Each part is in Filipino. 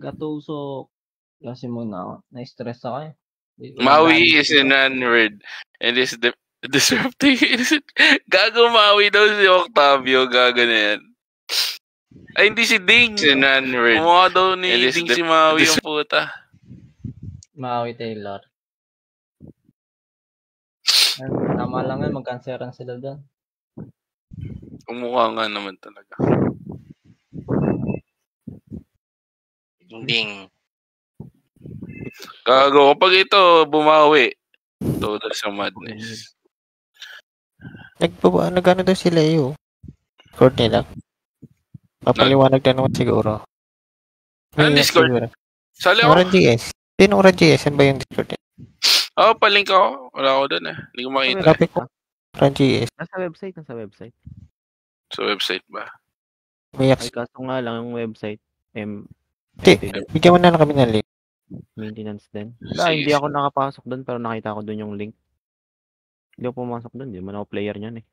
Taga-tusok. Kasi muna, na-stress ako eh. Maui is an word and is disrupting. Gago Maui daw si Octavio. Gago na yan. Ay, hindi si Ding. Kumukha daw ni Ding si Maui yung puta. Maui Taylor. Tama lang yan, magkanseran sila doon. Kumukha nga naman talaga. Ding. Gago, kapag ito bumawi, total sa madness. Nagano daw sila yung Discord nila. Papaliwanag na naman siguro. Ano Discord? Sali ako. Orange GS. Sino Orange GS? Ano ba yung Discord nila? Palink ako. Wala ako doon eh. Hindi ko makita. Lapit ko. Orange GS. Nasa website. Sa website ba? May Ay, kaso nga lang yung website. Hindi. Bigyan mo na lang kami ng link. Maintenance din. Hindi ako nakapasok doon pero nakita ko doon yung link. Hindi ako pumasok doon. Hindi man ako player niyan eh.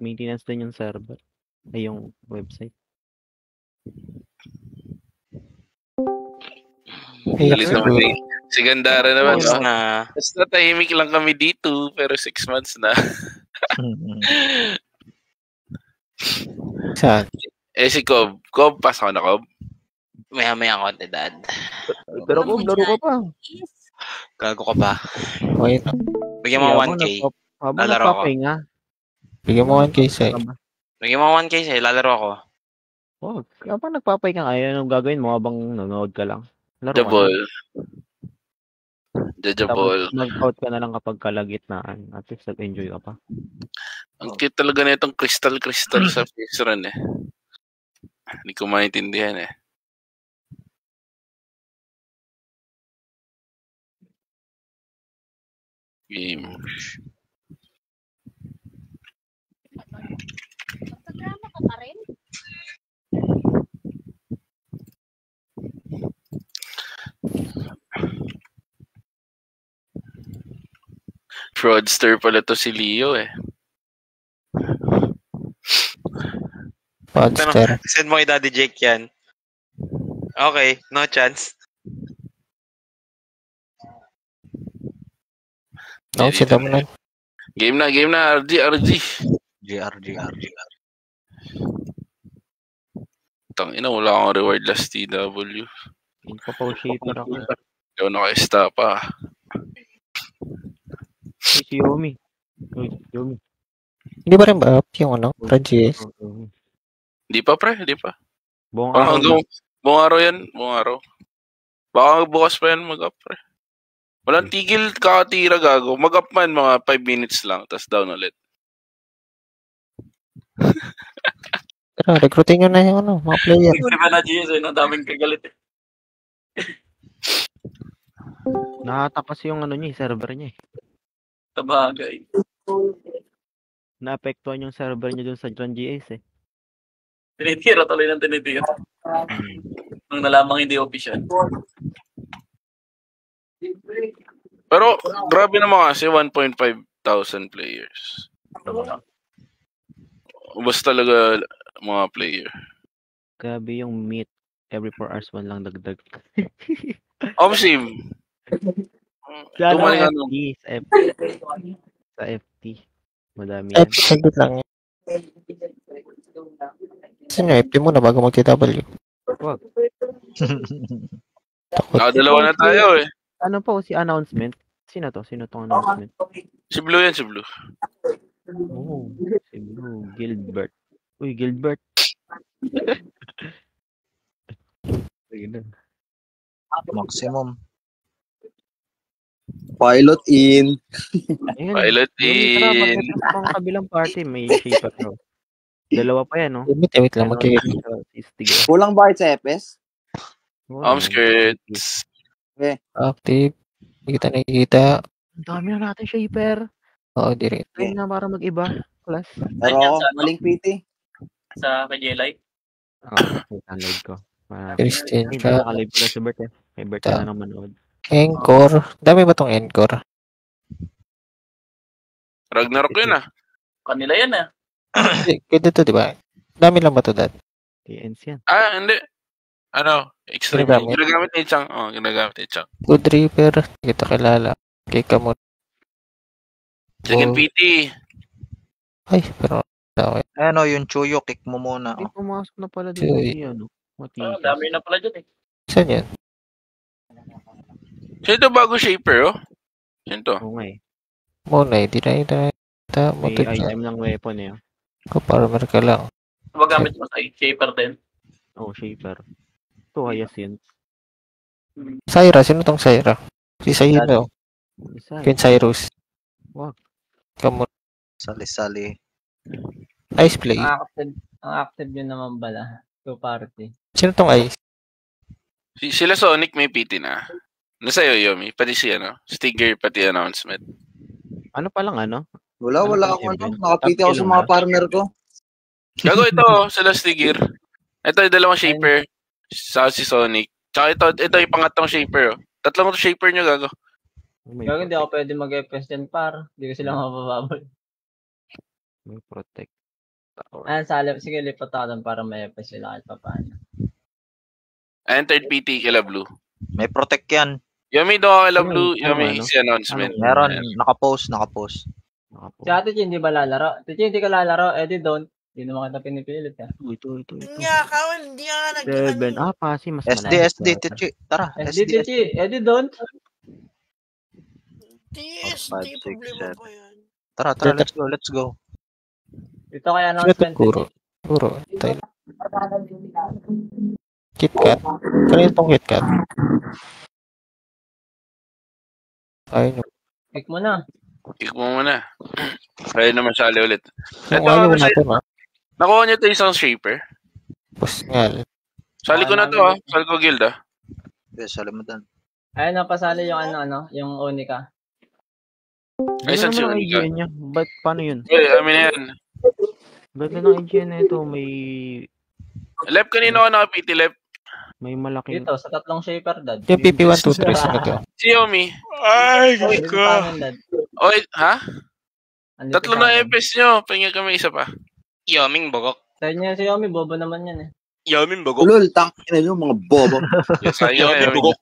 Maintenance din yung server. Ay, yung website. Si Gandara naman. Basta tahimik lang kami dito pero 6 months na. Saan? Si Cobb. Cobb, pasok na Cobb. Maya-maya konti, Dad. Pero Cobb, laro ka pa. Gago ka ba? Okay. Bigyan mo 1K. Lalaro ako. Bigyan mo 1K sa'yo. Bigyan mo 1K sa'yo. Lalaro ako. Kapag nagpapay ka nga, anong gagawin mo habang nanonood ka lang? Jabol. Mag-out ka na lang kapag kalagitnaan. At least nag-enjoy ka pa. Ang cute talaga na itong crystal sa face run eh. Hindi ko maintindihan eh. Game. Magkagrama ka pa rin? Fraudster pala to si Leo eh. Fraudster. Send mo kay Daddy Jake yan. Okay, no chance. Sila mo na. Game na, RG. GR. Tangina, wala akong reward last TW. Ipapaw-shaper ako. Hindi ako naka-esta pa. Si Yomi. Hindi ba rin ba up yung GS? Hindi pa pre, hindi pa. Buong araw yan, buong araw. Baka bukas pa yan mag-up pre. Walang tigil kakatira gago. Mag-up man mga 5 minutes lang, tas down ulit. Pero recruiting nyo na yung mga player. Hindi ba na GS eh, daming kagalit eh. Nakatakas yung server niya eh. Sabagay. Naapektuhan yung server niya dun sa John GS eh. Tinitira tuloy ng tinitira. Nung nalamang hindi official. Pero grabe naman kasi 1,500 players. Basta talaga mga player. Grabe yung meet. Every 4 hours man lang dagdag. Sim. Sa FT. Madami yan. FT saglit lang yan. Saan yung FT muna bago mag-TW? Wag. Nakadalawa na tayo eh. Ano po si announcement? Sino tong announcement? Si Blue yan, si Blue. Oh, si Blue. Gilbert. Uy, Gilbert. Maximum. Pilot in. Pilot in. Ang kabilang party, may shaper no. Dalawa pa yan, no? Wait lang, Kulang ba sa FS? Skirts. Okay. Active. Hindi kita nakikita. Ang dami na natin shaper. Oo, direct. Time na para mag-iba. Class. Pero ako, maling PT. Sa KJ-Live? Oo, live ko. Christian Hindi ka. nakalive ko na si Bert eh. May Bert na nang manood. Encore. Dami ba tong Encore? Ragnarok yun ah. Kanila yan ah. Pwede to, di ba? Dami lang ba to dad? TNC yan. Hindi. Extreme. Ginagamit? Ginagamit ni Chang. Ginagamit ni Chang. Good Reaper. Hindi kita kilala. Kay Kamot. Second Wow. PT. Ay, pero okay. Ano, yung Chuyo, kick mo muna. Ay, pumasok na pala dito Chuy. si Matikas. Dami na pala dyan eh. Saan yan? Sino to bago shaper, oh? Sino to? Oo nga eh. Muna, hindi na May motor item ng weapon eh. Farmer ka lang. Magamit mo sa shaper din. Shaper. Ito, Hyacinth. Syra, sino tong Syra? Si Sayino. Isa. Queen Cyrus. Wag. Kamot. Sali-sali. Ice play. Ang active yun naman bala. 2 party. Sino tong Ice? Sila Sonic may PT na. Nasa'yo, Yomi. Pati si Stinger, pati announcement. Ano pa lang Wala akong ano. Nakapiti ako sa mga partner ko. Gago ito, sila Stinger. Ito yung dalawang shaper. Sa si Sonic. Tsaka ito yung pangatlong shaper, oh. Tatlong shaper nyo, gago. Gago hindi ako pwede mag-FS dyan par. Hindi ko sila mabababol. May protect. Sige, lipat ako doon para may FS sila kahit pa paano. Third PT kila Blue. May protect yan. Yomi doon ako kila Blue. Ano, Yomi ano? si announcement. Meron, nakapost. Si Ate Chi, hindi ba lalaro? Ate Chi, hindi ka lalaro. Eddie, don't. Hindi naman kita pinipilit ha. Ito. Nga ka, hindi ka nag... Seven. Pasi, mas SD, Tichi. Tara, Eddie, Chi. Eddie, don't. TS, Five, di six, problema seven. pa yan. Tara, let's go. Ito kaya Sino announcement. tong Kuro? Kuro. Tayo. KitKat. Kanina tong KitKat. Ayun. Click mo na. Kick mo muna. Kaya naman sali ulit. Kung Ito, ayaw ano natin, nakuha nyo ito isang shaper. Pusngal. Sali ko na to, Sali ko guild, Yes, sali mo dun. Ayun, napasali yung yung Unica. Ay, saan si naman ang Unica? IGN niya. Ba't paano yun? Amin na yan. Ganda ng IGN na ito. May Lep, kanina ako naka-PT, Lep. may malaking... Dito, sa tatlong shaper, dad. Yung PP123 sino to? Si Yomi. Ay, Dito sa amin, dad. Oy, ha? Andito Tatlo sa na amin. FS nyo. Pahinga kami isa pa. Yoming bogok. Sa inyo si Yomi, bobo naman yan eh. Yoming bogok. Ulol, tangin na mga bobo. Yes, ayun. Yoming bogok.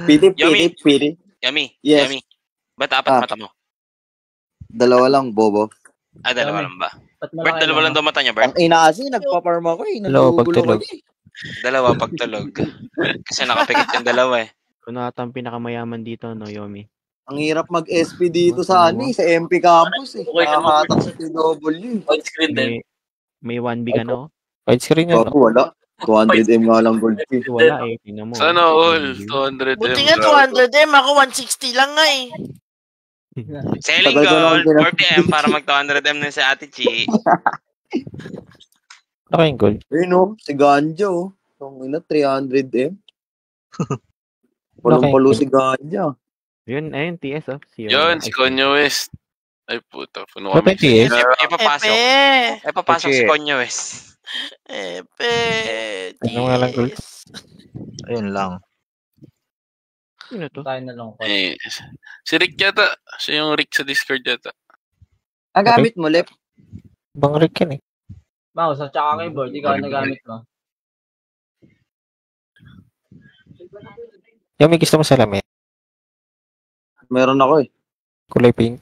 Pili. Yummy. Yes. Yummy. Ba't apat mata mo? Dalawa lang, bobo. Dalawa lang ba? Ba't Bert, dalawa lang daw mata niya, Bert. Ang ina kasi, nagpa-farm ako eh. Hello, Nagugulo pagtulog. ko eh. Dalawa pagtulog. Kasi nakapikit yung dalawa eh. Kung natang pinakamayaman dito, no, Yomi. Ang hirap mag-SP dito sa sa MP campus eh. Okay, Nakakatak sa TW. Widescreen din. May 1B ka na, oh. Widescreen yan, no? Bago, wala. 200M nga lang gold fee. Wala eh. Tingnan mo. Sana all. 200 Buti nga 200M, ako 160 lang nga eh. Selling Tagal ko lang gold, pinag- 40M para mag 200M na sa Ate Chi. Ano kayong gold? Ayun o, si Ganja oh. Ang ina, 300M. Walang-palo si Ganja. Yun, ayun, TS, oh. Si Yun, si Konyo West. Ay, puta. Puno Ano kami. ba yung TS? Ipapasok. Ipapasok si Konyo West. Ano nga lang, gold? Ayun lang. Sino to? Tayo na lang. Si Rick yata. Siya yung Rick sa Discord yata. Ang gamit mo, Lep. Bang Rick yan eh. Mouse at saka keyboard, ikaw ang nagamit mo. Yung may gusto mo salamin. Meron ako eh. Kulay pink.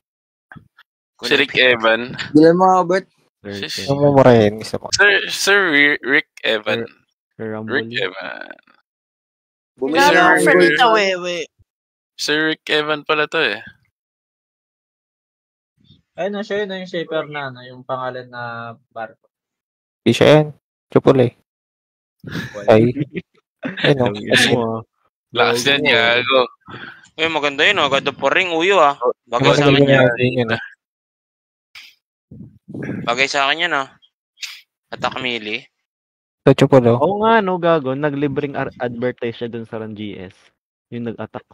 Si Rick Evan. Bilan mo, Bert. Si- Yung mumurahin. Gusto mo. Sir Rick Evan. Sir Rick Rumble. Evan. Bumili Sir- na ako, Never Bert. Felita Wewe. Sir Rick Evan pala to eh. Ayun, no, siya yun yung shaper na, yung pangalan na barko. Di siya yan. Chupulay. Ay. Ayun o. Tangin mo, ah. Lakas yan, gago. Uy, maganda yun, oh. God of War ring, uyo, ah. Bagay sa Magaling akin yan. yun ah. Bagay sa akin yan, ah. Attack melee. Sa Chupulo. Oo nga, no, gago. Naglibring advertise siya dun sa Run GS. Yung nag-attack.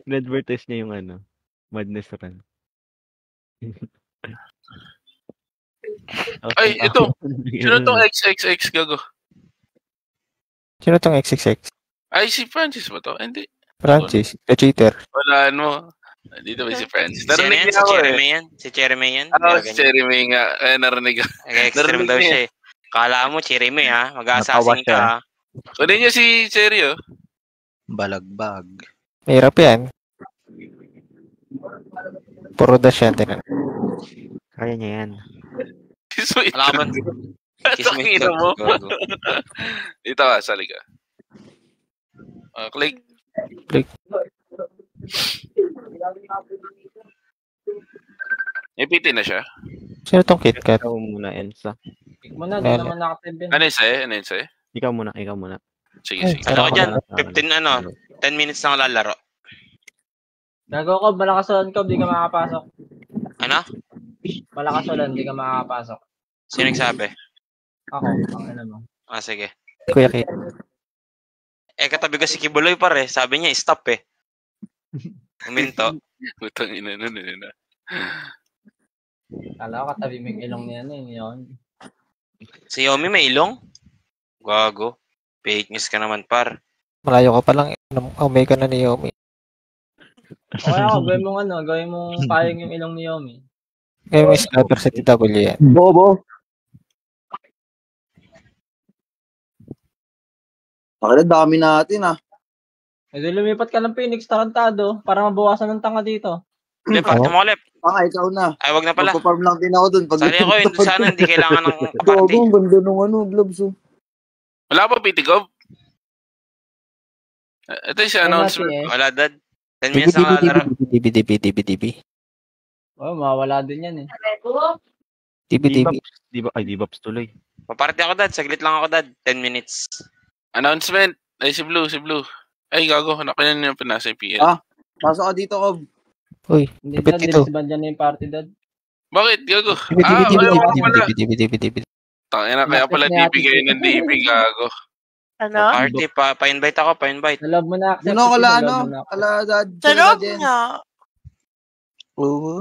In-advertise niya yung Madness Run. Ay, ito. Sino tong XXX, gago? Sino tong XXX? Ay, si Francis ba to? Hindi. Francis. The cheater. Wala, ano. Dito ba si Francis? Si ano Narinig yan? niya Si ako Cherry eh. May yan? Si Cherry May yan? Oo, si Gaganyan. Cherry May nga. Narinig ako. Extreme Narinig daw niya. siya eh. Kala mo, Cherry May ha? Natawa Mag-assassin siya. ka ha? Kunin niyo si Cherry oh. Balagbag. Mahirap yan. Puro dash yan. Tinan. Kaya niya yan. Sweet. Wala ka ba? Ang ina mo. Dito ka, sali ka. Click. Ipitin na siya. Sino tong KitKat? Ikaw muna, Elsa. Pick mo na, di naman nakatib yan. Ano yung sa'yo? Ano yung sa'yo? Ikaw muna, ikaw muna. Sige, Ay, sige. Ano ko dyan? Ano? 10 minutes lang lalaro. Gago ko, malakas ulan ko, di ka makakapasok. Ano? Malakas ulan, di ka makakapasok. Sino nagsabi? Ako, ang ano mo. Ah, sige. Kuya Kit. Katabi ko si Kibuloy pare. Sabi niya, stop eh. Uminto. Putang ina nun eh. Kala ko katabi may ilong niya na yun. Si Yomi may ilong? Gago. Fake news ka naman par. Malayo ka pa lang. Omega na ni Yomi. O kaya ako, gawin mong payong yung ilong ni Yomi. Ngayon may sniper sa TW yan. Bobo. Bakit dami natin ah. E di lumipat ka ng Phoenix, tarantado, para mabawasan ng tanga dito. Lep, pakita mo ko, Lep. Ikaw na. Ay, wag na pala. Magpa-farm lang din ako dun. Sali ako yun. Sana hindi kailangan ng Gago, kaparty. ang ganda nung gloves oh. Wala pa Pitikov? Ito yung announcement. Wala, Dad. 10 minutes lang lalaro. DB. Oh, mawawala din yan eh. DB. Dibaps tuloy. Paparty ako, Dad. Saglit lang ako, Dad. 10 minutes. Announcement. Ay, si Blue. Ay, gago. Kanya yung pinasa yung PL. Pasok ka dito, Kob. Uy, Hindi kapit dad, ito. dinisband dyan na yung party, dad. Bakit? Gago. Ayaw ko pala. DB. Tangina, kaya pala DP kayo ng DP, gago. Ano? Party, pa-invite ako, pa-invite. Sa loob mo na access. Ano, kala sa ano? loob mo na access. Kala dad. Sa loob nga. Oo.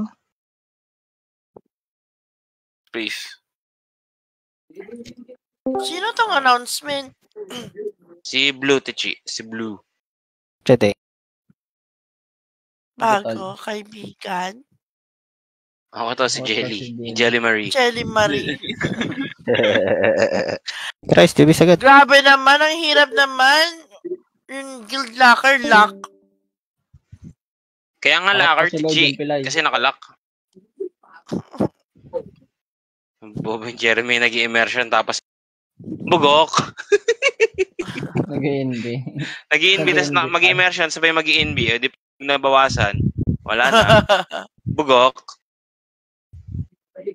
Space. Sino tong announcement? Si Blue, Tichi. Si Blue. Chete. Bago, kaibigan. Ako to, si Ako to, Jelly. si Jelly. Jelly Marie. Jelly Marie. Rice, DB sagad. Grabe naman, ang hirap naman. Yung guild locker lock. Kaya nga Ako locker, pa si Lloyd Tichi. yung pilay. Kasi nakalock. Bobo yung Jeremy nag-immersion tapos bugok. Nag-NB. Nag-i-NB tas Nag-i-NB. mag-immersion sabay mag-i-NB. Eh, di nabawasan. Wala na. Bugok.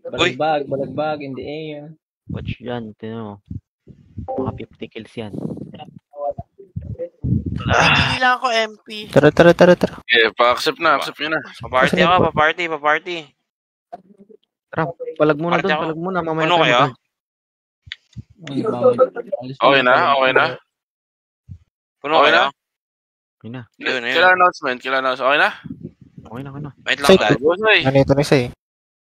Balagbag in the air. Watch yan, tinan mo. Mga 50 kills yan. Hindi lang ako MP. Tara. Yeah, pa-accept na. Accept nyo na. Paparty ako, paparty. Tara, palag muna Party doon, ako. palag muna. Mamaya Puno tayo kaya? mag- Okay na? Puno Okay kaya? na? Okay na, Yun. Kailan announcement? Okay na? okay na. Wait lang, Say, Dad. Go, Say. Ano ito na isa eh.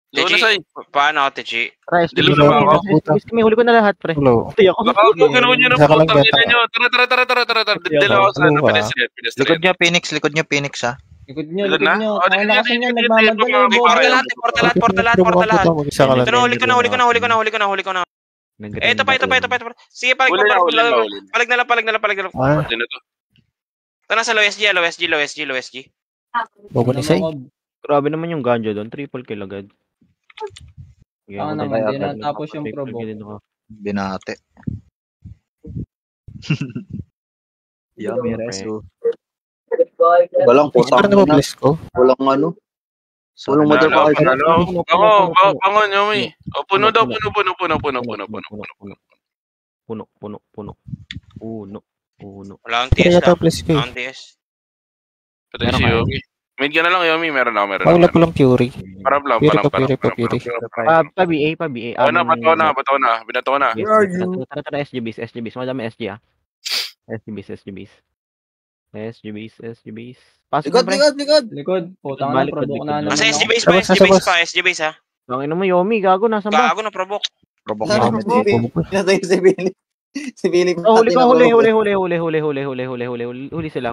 Go na, Tichi, Say. paano ako, Tichi? Rice, Dilo DB, na ako. Kami, huli ko na lahat, pre. Hello. Ito ako. Baka gano'n nyo na Isa ka lang putang beta. ina nyo. Tara. Dila ako sa Ano ba? Likod niya, Phoenix ha. Likod nyo. Likod na? Ang Likod lakas na, niya, likod na, nagmamadali. likod na. Porta lahat. Mag-isa ka lang. Ito na, huli ko na. Eh, ito pa. Sige, palag Uli na. na lang. Ah, Ito na to. Ito na sa low SG. bobo ni Say. Grabe naman yung ganja doon, triple kill agad. Okay, Ang naman, di na tapos yung provoke. Binate. Yummy reso. Walang putang Parang na-bless ko. Walang ano. Walang mother pa kayo. Bangon, Yomi. Puno daw. Puno. Wala akong Kaya TS yata lang. bless ko Wala eh. akong TS. Pati si Yomi. Mid ka na lang, Yomi. Meron ako. Wala pa lang Fury. Parang lang. Fury. Pa BA. Bato na. Binato ko na. Where are you? Tara, SGBs. Madami SG ah. SGBs. Pasok na, pre. Likod. Likod. Putang na, Balik, provoke likod. na naman Nasa ako. SG base pa, SG base ha. Tangin mo, Yomi, gago, nasa ba? Gago na provoke. Robok Ano, namin. Pinatay si Billy. Si Philip Oh, huli natin ko, ako.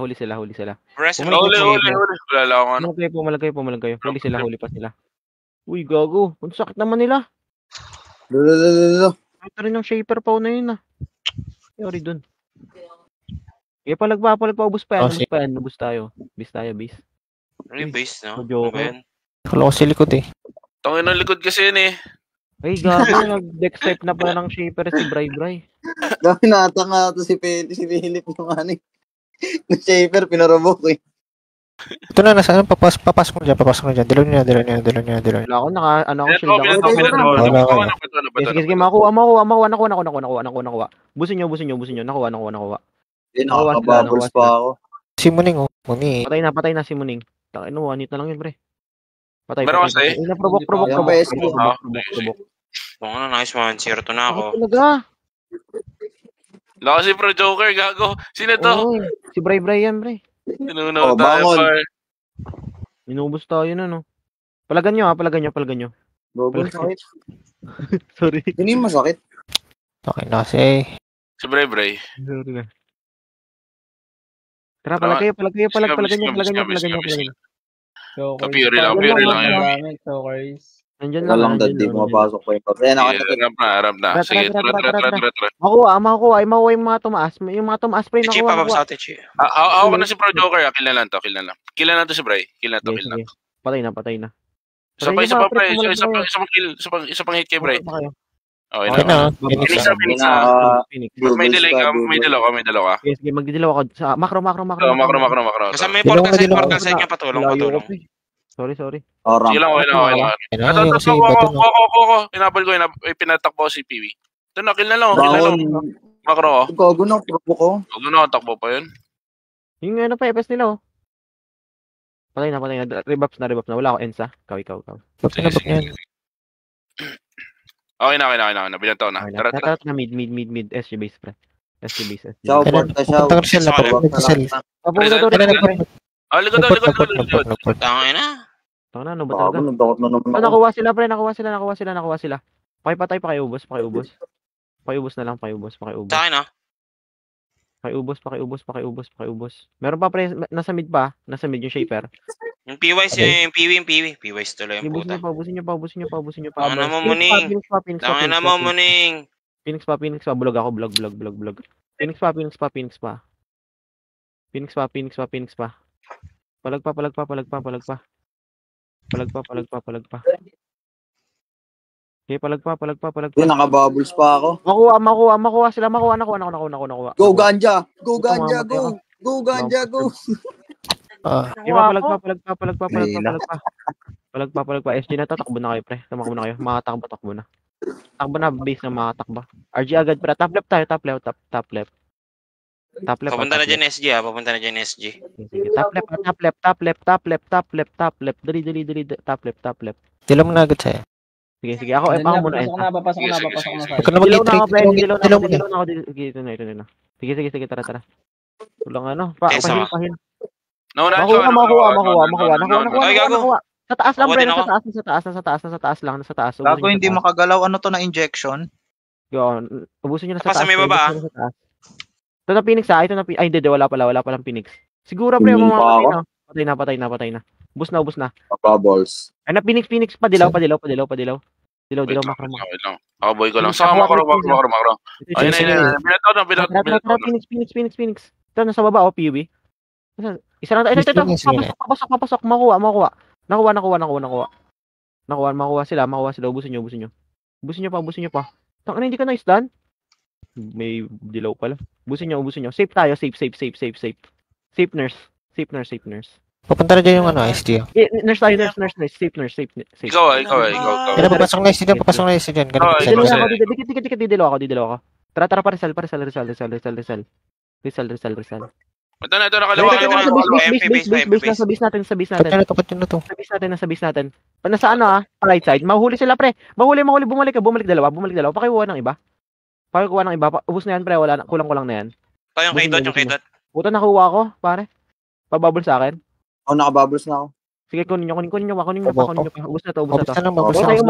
huli sila. Press Bumalik Huli, kayo, huli, huli. Wala lang ako ano. pumalag kayo. Huli sila, huli pa sila. Uy, gago. Ang sakit naman nila. Lululululu. Ito rin ng shaper pa na yun ah. Sorry dun. Palag pa, ubus pa yan. Ubus tayo. Bis tayo. Ano yung base, no? Joke. Ano ba yan? Kala ko sa likod eh. Tangin ng likod kasi yun eh. Ay, gago. Nag-deck type na pala ng shaper si Bray. Dami natanga to si Philip yung ano eh. Yung shaper, pinarobok eh. Ito na, nasa ano, papasok na dyan. Dilaw niya. Wala ako, shield ako. Sige, makuha. Nakuha. Busin nyo. Nakuha. Nakaka-bubbles pa ako. Si Muning, oh. Muni. Patay na si Muning. Takin mo, anit na lang yun, pre. Patay. Meron kasi? Provoke. Yung PSP. Kung ano, nice man. 0-2 na ako. Bakit talaga? Wala kasi pro Joker, gago. Sino to? Oo, si Bray yan, pre. Tinunaw Oh, tayo, bangon. par. Inubos tayo na, no? Palagan nyo. Bobo, sakit. Sorry. Yun yung masakit. Okay na kasi. Si Bray. Sorry na. Tara, palag nyo. Kapiri lang yun. Nandyan Walang dad, di pumapasok pa yung pag. Ayan, Arap na. Sige, tara. Makuha yung mga tumaas. Yung mga tumaas, pre, Chi, nakuha. pababa sa atin, Chi. Ako na si Pro Joker, kill na lang to. Kill na to si Bray. Kill na to. Sige. Patay na. Isa pa, pre. Isa pang hit kay Bray. Okay Okay na. na. Phoenix na. Phoenix na. May delay ka, may dalaw ka. Sige, magdidilaw ako. Sa makro. Makro. Kasi may Dilaw portal ka. sa inyo, patulong. Sorry. Oram. Sige lang, okay na. Yung si Ito, Bato, no? ko. Inabal ko, pinatakbo si PV. Ito na, kill na lang. Makro ko. Gago na, probo ko. Huwag na, takbo pa yun. Yung ano pa, FS nila, oh. Patay na. Rebuffs na. Wala ako Ensa. Ikaw. Sige. Okay na. Binantaw na. Tara. Tara, mid. SG base, pre. Ciao, porta, ciao. Pupunta ka Rizal na. Likod. Tangay na. Ano ba Gago, talaga? nagdakot na naman ako. Nakuha sila, pre. Nakuha sila. Pakipatay, pakiubos. Pakiubos na lang. Tangay na. Pakiubos. Meron pa, pre. Nasa mid yung shaper. Yung PY. PY tuloy yung puta. Ubusin nyo pa. Ano mo, Muning? Tangay na mo, Muning. Phoenix pa. Bulog ako. Phoenix pa. Palag pa. Okay, palag pa. Yun, nakabubbles pa ako. Makuha sila. Nakuha. Go, ganja! Go! Go, ganja, go! Palag pa. SG na, tatakbo na kayo, pre. Tamakbo na kayo. Takbo na. Takbo na, base na makatakbo. RG agad, pre. Top left tayo, top left. Papunta na dyan, SG, ha? Sige. Top left. Dali. Top left. Dilaw mo na agad sa'yo. Sige. Ako muna. Papasok na Sige. sa Huwag ka na Dilaw mag-retreat. na ako. Ito na. Sige, tara. Walang ano. Pahin. Makuha. Ay, gago. Sa taas lang, Ako pre. din ako. Sa taas lang. Gago, hindi makagalaw. Ano to na injection? Ubusin nyo na sa Tapos taas. sa may baba, Ubusin nyo sa taas. Ito na Phoenix, ha? Ay, hindi. Wala palang Phoenix. Siguro, pre. Hindi pa ako. Patay na. Ubus na. Bubbles. Ay na, Phoenix. Padilaw. Dilaw, makro. Ako boy ko lang. Saka makro. Ayun na. Binataw na. Phoenix. Ito, nasa baba, PUB. Isa lang tayo. Ito. Papasok. Makuha. Nakuha sila. Ubusin nyo pa. Tang, hindi ka na-stun? May dilaw pala. Ubusin nyo. Safe tayo. Safe. Safe nurse. Pupunta na dyan yung SG. Nurse tayo. Safe nurse. Ikaw. Kaya papasok na SG dyan. Didilaw ako. Tara, Rizal. Ito na, kalawa. Sa base natin. Tapat na to. Sa base natin. Nasa ano, right side. Mahuli sila, pre. Mahuli. Bumalik dalawa. Pakikuha ng iba. Ubus na yan, pre. Kulang na yan. Tayo yung K-dot. Puta, nakuha ko, pare. Pabubble sa akin. Nakabubbles na ako. Sige, kunin nyo pa. Ubus na to. Ubus na lang, Huwag tayong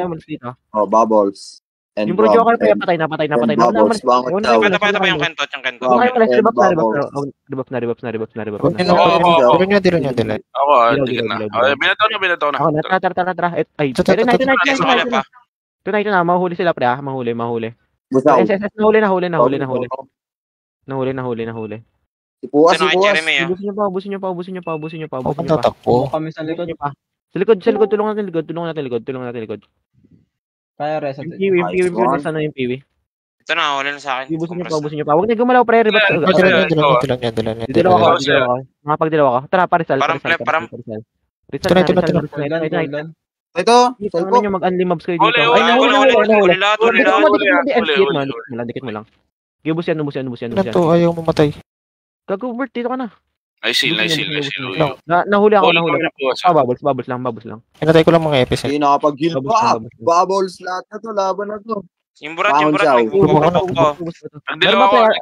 umalis dito. Bubbles. And Yung Pro Joker, Rob, patay na. and Bubbles, bangot daw. Ito pa yung Kentot. Huwag kayo malas, and rebuff na. Bubbles. Rebuff na. Huwag nyo Oo, na. Dilo nyo. Ako, Dilaw, dikit na. dilaw. Binataw na. Ako, tara. Ay, Ito, ito na. Pa. Ito na. Mahuli sila, pre, ah. Mahuli. Busaw. SSS, nahuli. Si Puas. Jeremy, ah. Ubusin nyo pa. Huwag kang tatakbo. Kami sa likod. Sa likod, tulungan natin likod. Kaya reset. Yung PV, sana yung PV. Ito na, wala na sa akin. Ubusin nyo pa. Huwag na gumalaw, pre, rebuff. Dilo nyo. Dilaw ako. Makapagdilaw ako. Tara, parisal. Parang- Ito, Ano cellphone. nyo, mag-unli mobs kayo dito. Huli. Huli lahat. Dikit mo lang. Ubus yan. Ilan to? Ayaw mamatay. Gago-Bert, dito ka na. Nice seal. Nahuli ako. Bubbles lang. Hinatay ko lang mga epis. Hindi nakapag-heal pa. Bubbles lahat na to. Laban na to. Yung burat, Siya. nagpupupok ko. Dalawa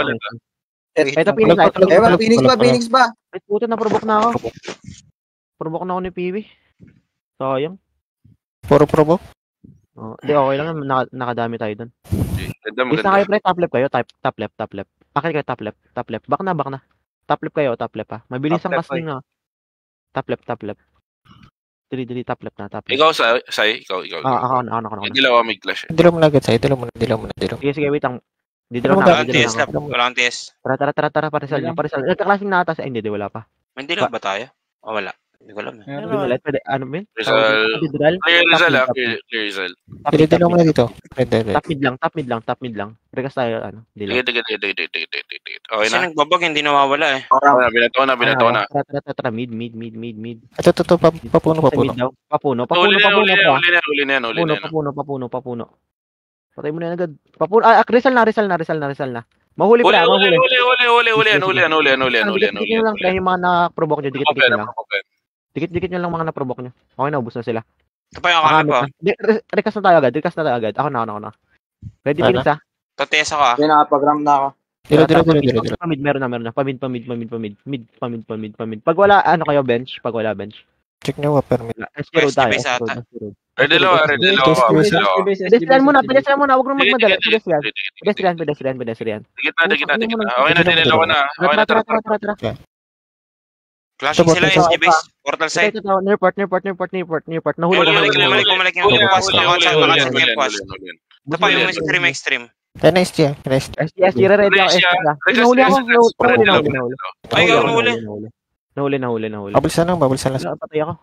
ulit. Ito, Phoenix ba? Ay, puta, na-provoke na ako. Provoke na ako ni PV. Sayang. Puro provoke. Hindi, okay lang. Nakadami tayo dun. Isa kayo, pre. Top left kayo. Top left. Bakit kayo top left? Back na. Top left kayo, top left ha. Mabilis ang casting na. Top left. Dili, top left na. Ikaw, Sai. Ikaw. Ako. Dilaw may clash. Dilo mo na agad sa'yo. Dilo mo na. Sige, wait lang. Didilo Walang na. TS. Walang TS. Tara, parisal. Nagka-classing na ata. Hindi, wala pa. Hindi lang ba tayo? O wala. Hindi ko alam. Pwede, ano min? Rizal. Clear Rizal. Dilo mo na dito. Top mid lang. Rekas tayo, dilaw. Sige. Okay Kasi na. nagbabag, hindi nawawala eh. Binato na. Tara, mid. Ito. Papuno. Papuno. Papuno. Patay mo na yan agad. Papuno. Rizal na. Mahuli pala. Huli. Dikit nyo lang. Kaya yung mga na-provoke nyo, dikit nyo lang. Dikit nyo lang mga na-provoke nyo. Okay na, ubus na sila. Ito pa yung akami pa. Rekas na tayo agad. Ako na. Ready, Phoenix ha? Ito TS ako ah. Hindi nakapag-ram na ako. Dilo. Pamid, meron na. Pamid. Pag wala, kayo, bench? Pag wala, bench. Check nyo pa permit. SG road tayo. Base ata. Dalawa. Pedestrian muna. Huwag nang magmadali. Pedestrian. Dikit na. Okay na, dinilaw na. Okay na, tara. Clashing sila SG base. Portal side. Ito, nearport. Nahuli ko. Malik yung pupas. Ito pa yung extreme. Tayo na SG. SG, ready ako. Nahuli ako. Nahuli. Babulsan lang. Patay ako.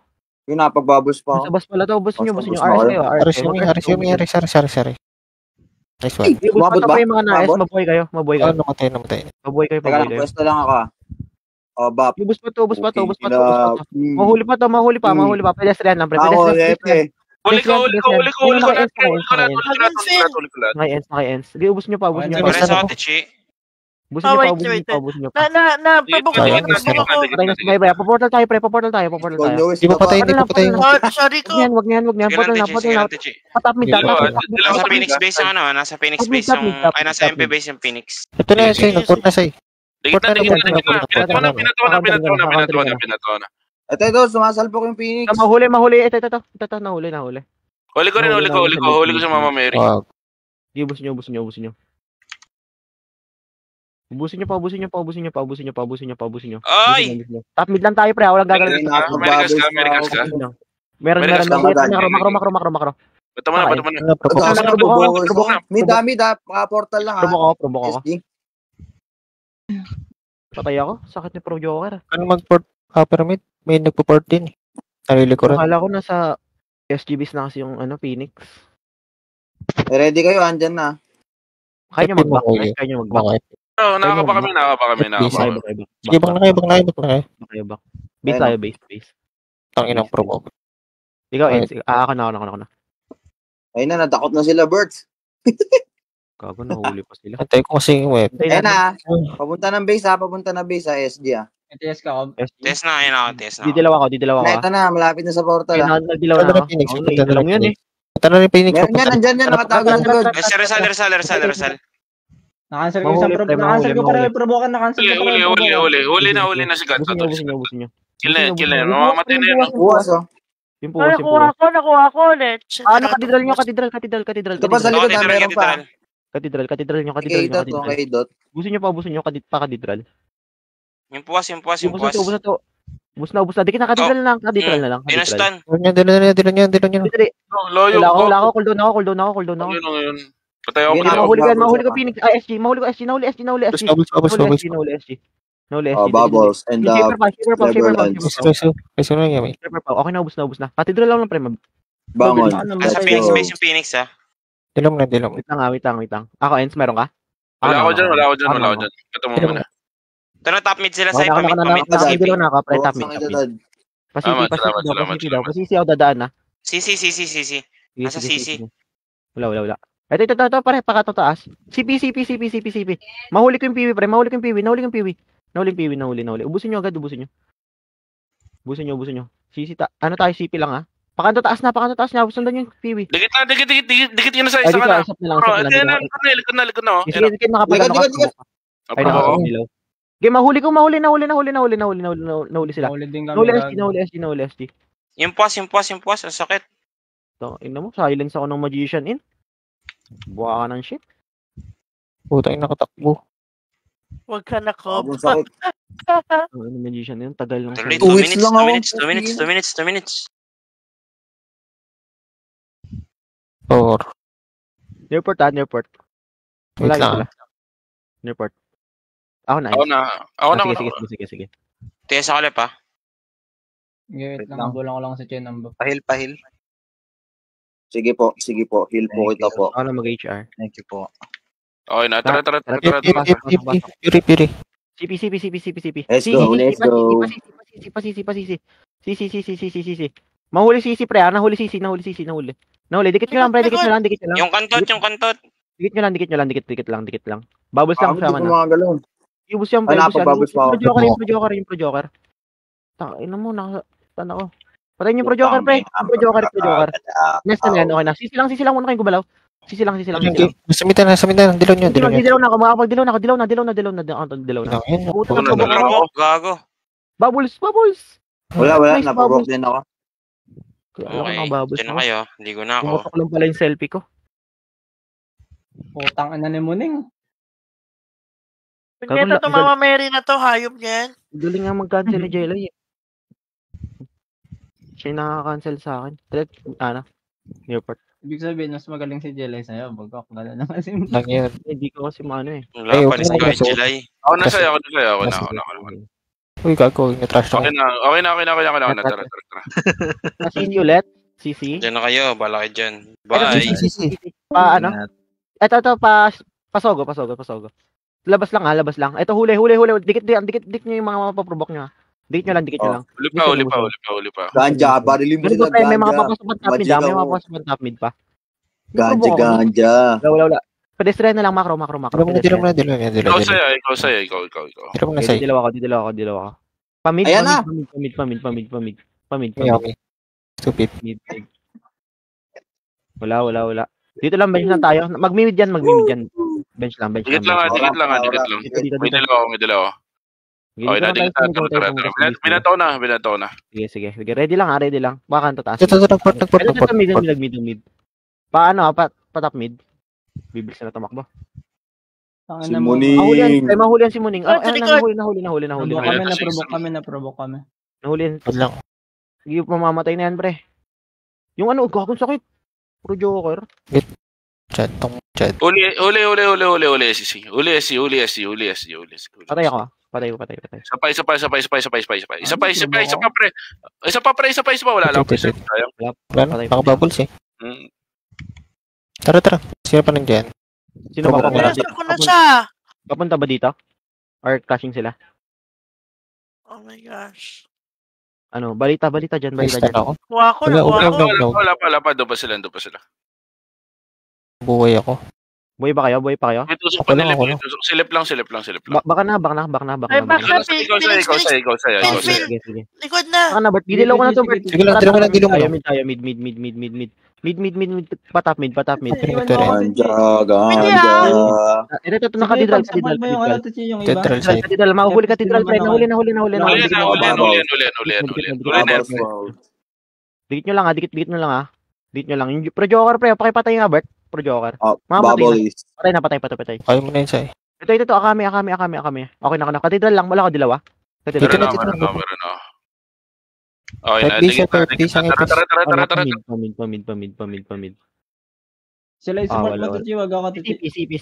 Yung napag-bubbles pa ako. Bas pala to. Ubus nyo. Bus RS kayo. Aris. Nice one. Umabot ba? Yung mga na-S, mabuhay kayo. Namatay. Mabuhay kayo. Teka lang, pwesto lang ako ah. Bap. Ubus pa to. Mahuli pa. Pedestrian lang, pre. Ako, Pedestrian. Huli ko. Naka-ends. Sige, ubus nyo pa. Para sa Tichi. Ubus nyo pa. Pabook ako. Paportal tayo, pre. Paportal tayo. Di pa patay. Sorry ko. Wag niyan. Portal na. Patap mid. Nasa Phoenix base yung nasa Phoenix base yung, ay nasa MP base yung Phoenix. Ito na sa'yo. Nagport na sa'yo. Binato na. Ito, sumasalpok yung Phoenix. Mahuli. Ito, nahuli. Huli ko sa Mama Mary. Ubus nyo. Ubusin nyo. Ay! Top mid lang tayo, pre. Walang gagawin. Americas ka. Meron. Makro. Bato mo na. Mid, portal lang ha. Probo ko. SG. Patay ako. Sakit ni Pro Joker. Ano mag-port permit? May nagpo-port din. Nalilikuran. Akala ko nasa SGBs na kasi yung Phoenix. Ready kayo, andyan na. Kaya nyo mag-back. Nakaka pa kami. Sige, bang na kayo. Base. Tangin ang provoke. Ikaw, Ens. Ako na. Ayun na, natakot na sila, Bert. Gago, nahuli pa sila. Antay ko kasi yung web. Ayun na, papunta ng base sa SG ha. TS ka ako. TS na, ayun ako, TS na. Didilaw ako. Ito na, malapit na sa portal ha. Nagdilaw na ako. Nagdilaw mo yan eh. Ito na rin Phoenix. Meron yan, andyan yan, nakatago sa likod. Rizal. Nakancel ko isang provoke. Nakancel ko para provoke. Huli na si Ganto. Ubusin nyo. Kill na yan. Mamamatay na yan. Buwas oh. Yung puwas, yung puwas. Nakuha ko ulit. Katedral nyo, katedral. Ito pa sa likod na meron pa. Katedral nyo, Kay Dot, kay Dot. Busin nyo pa katedral. Yung puwas. Ubus na to. Ubus na. Dikit na katedral na lang. Katedral na lang. Dinastan. Dilo nyo. Layo Wala ako. Cooldown ako. Ngayon. Patay ako. Mahuli ko Phoenix. SG. Mahuli ko SG. Nahuli SG. Bubbles and Shaper pa. Okay Okay na, ubus na. Katedral lang pre. Bangon. Nasa Phoenix base yung Phoenix ha. Dilong na. Wait lang. Ako, Ends, meron ka? Wala ako dyan. Ito mo muna. Ito na top mid sila sa Pamit. Dilaw na ako, pre. Top mid. Salamat. Pasisi ako dadaan na. CC. Nasa CC. Wala. Ito, pare, pakatotaas. CP. Mahuli ko yung PV, pre. Nahuli ko yung PV. Ubusin nyo agad. Busin nyo. Ano tayo, CP lang, ha? Pakanto taas na. Sundan yung PV. Dikit yun na sa isa ka na. Likod na. Dikit nakapagano ka. Ay, nakapagano. Okay, mahuli sila. Nahuli SG. Yung puwas. Ang sakit. Ina mo, silence ako ng magician in. Buha ka ng shit. Puta yung nakatakbo. Huwag ka na ko. Ano magician yun? Tagal lang. 2 minutes. 4. Nearport. Wait lang. Nearport. Ako na. Sige. Tiya sa kalip ha. Wait lang. Bulang ko lang sa chain number. Pahil. Sige po. Heal po kita po. Ako na mag-HR. Thank you po. Okay na. Tara. Piri. CP. Let's go. CC. Mahuli CC pre, nahuli CC. Dikit nyo lang pre, dikit nyo lang. Yung kantot. Dikit lang. Bubbles lang sa Hindi ko magalaw. Ibus yan. Yung Pro Joker. Tangina mo, nakatanda ko. Patayin yung Pro Joker pre. Pro Joker. Next na yan, okay na. Sisi lang muna kayong gumalaw. Sisi lang. Samitan na. Dilaw nyo. Dilaw na ako, makapag-dilaw na. Gago. Bubbles. Wala. Napabroke din ako. Okay, dyan na kayo. Ligo na ako. Pumutok lang pala yung selfie ko. Putang ina ni Muning. Pagkita to Mama Mary na to, hayop niyan. Galing nga mag-cancel ni Jelay. Siya nakaka-cancel sa akin. Nearport. Ibig sabihin, mas magaling si Jelay sa'yo. Bagok, gano'n na kasi. Hindi ko kasi maano eh. Wala, panis ko yung Jelay. Ako na sa'yo. Uy, gago. Na-trash Okay na. Tara. CC ulit. CC. Diyan na kayo. Bala kayo dyan. Bye. Ano? Ito, pasogo. Labas lang. Ito, huli. Dikit nyo yung mga mapaprovoke nyo. Dikit nyo lang. Uli pa. Ganja, barilin mo sila ganja. May mga papasok ng top mid pa. Ganja. Wala. Pedestrian na lang, macro. Dilaw na. Ikaw sa'yo. Dilaw ako. Pamid. Okay. Stupid. Mid. Wala. Dito lang, bench lang tayo. Mag-mid yan. Bench lang. Dikit lang. May dalaw ako. Okay na, tara. Binato ko na. Sige. Ready lang. Baka kanto taas. Ito, nagport. Mid. Paano, pa-top mid. Bibilis na tumakbo. Si Muning. Mahuli yan si Muning. Nahuli. Kami na-provoke kami. Nahuli yan. lang. Sige, mamamatay na yan, pre. Yung gagawin sakit. Pro Joker. Chat. Uli SC. Patay ako. Patay. Isa pa pre. Wala lang. Wala na. Nakabubbles eh. Tara. Sino pa nandiyan? Sino ba Ako na siya. Papunta ba dito? Or clashing sila? Oh my gosh. Ano, balita dyan. Ako. Kuha ko. Wala pa. Doon pa sila. Buhay ako. Buhay pa kayo? Tusok pa nila. Silip lang. Baka na. Ay, baka Ikaw sa'yo. Sige. Likod na. Baka na, Bert. Dilaw ko na to, Bert. Sige lang, dilaw mo na. Tayo, mid. Patap mid. Ganja. Ito, nakadidral. Yung iba. Katedral, mahuli katedral, pre. Nahuli. Uli. Dikit nyo lang ha, dikit nyo lang ha. Dikit nyo lang. Yung Pro Joker, pre, pakipatay nga, Bert. Pro Joker. Bubble is. Patay na, patay. Kaya mo na yun, Sai. Ito, akami. Okay na. Katedral lang, wala ko dilaw ah. Dito na, dito na. Meron na. Okay na, Bisa ng tara. Pamid. Sila i-support mo, Tuchi. Wag ako, Tuchi. CP.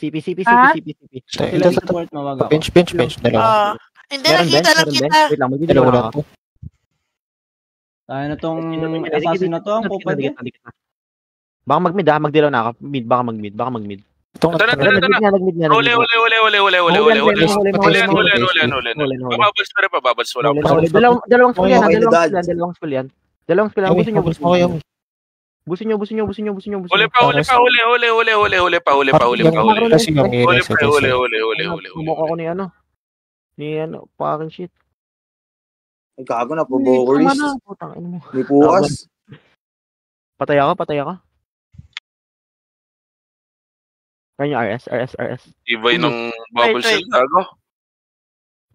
Sila i-support mo, wag ako. Bench. Dalawa. Hindi, nakita lang kita. Wait lang, magdidilaw Dalawa na lang ako. po. Tayo na tong assassin na to, ang kupad eh. Baka mag-mid ha, magdilaw na ako. Baka mag-mid. Itong Nag-mid niya. Huli. Babals wala. Dalawang school yan. Busin nyo. Huli pa. Bumok ako ni fucking shit. Ay, gago na po, Boris. Putang ina mo. May pukas. Patay ako. Kanya RS. Ibay ng bubble shell gago.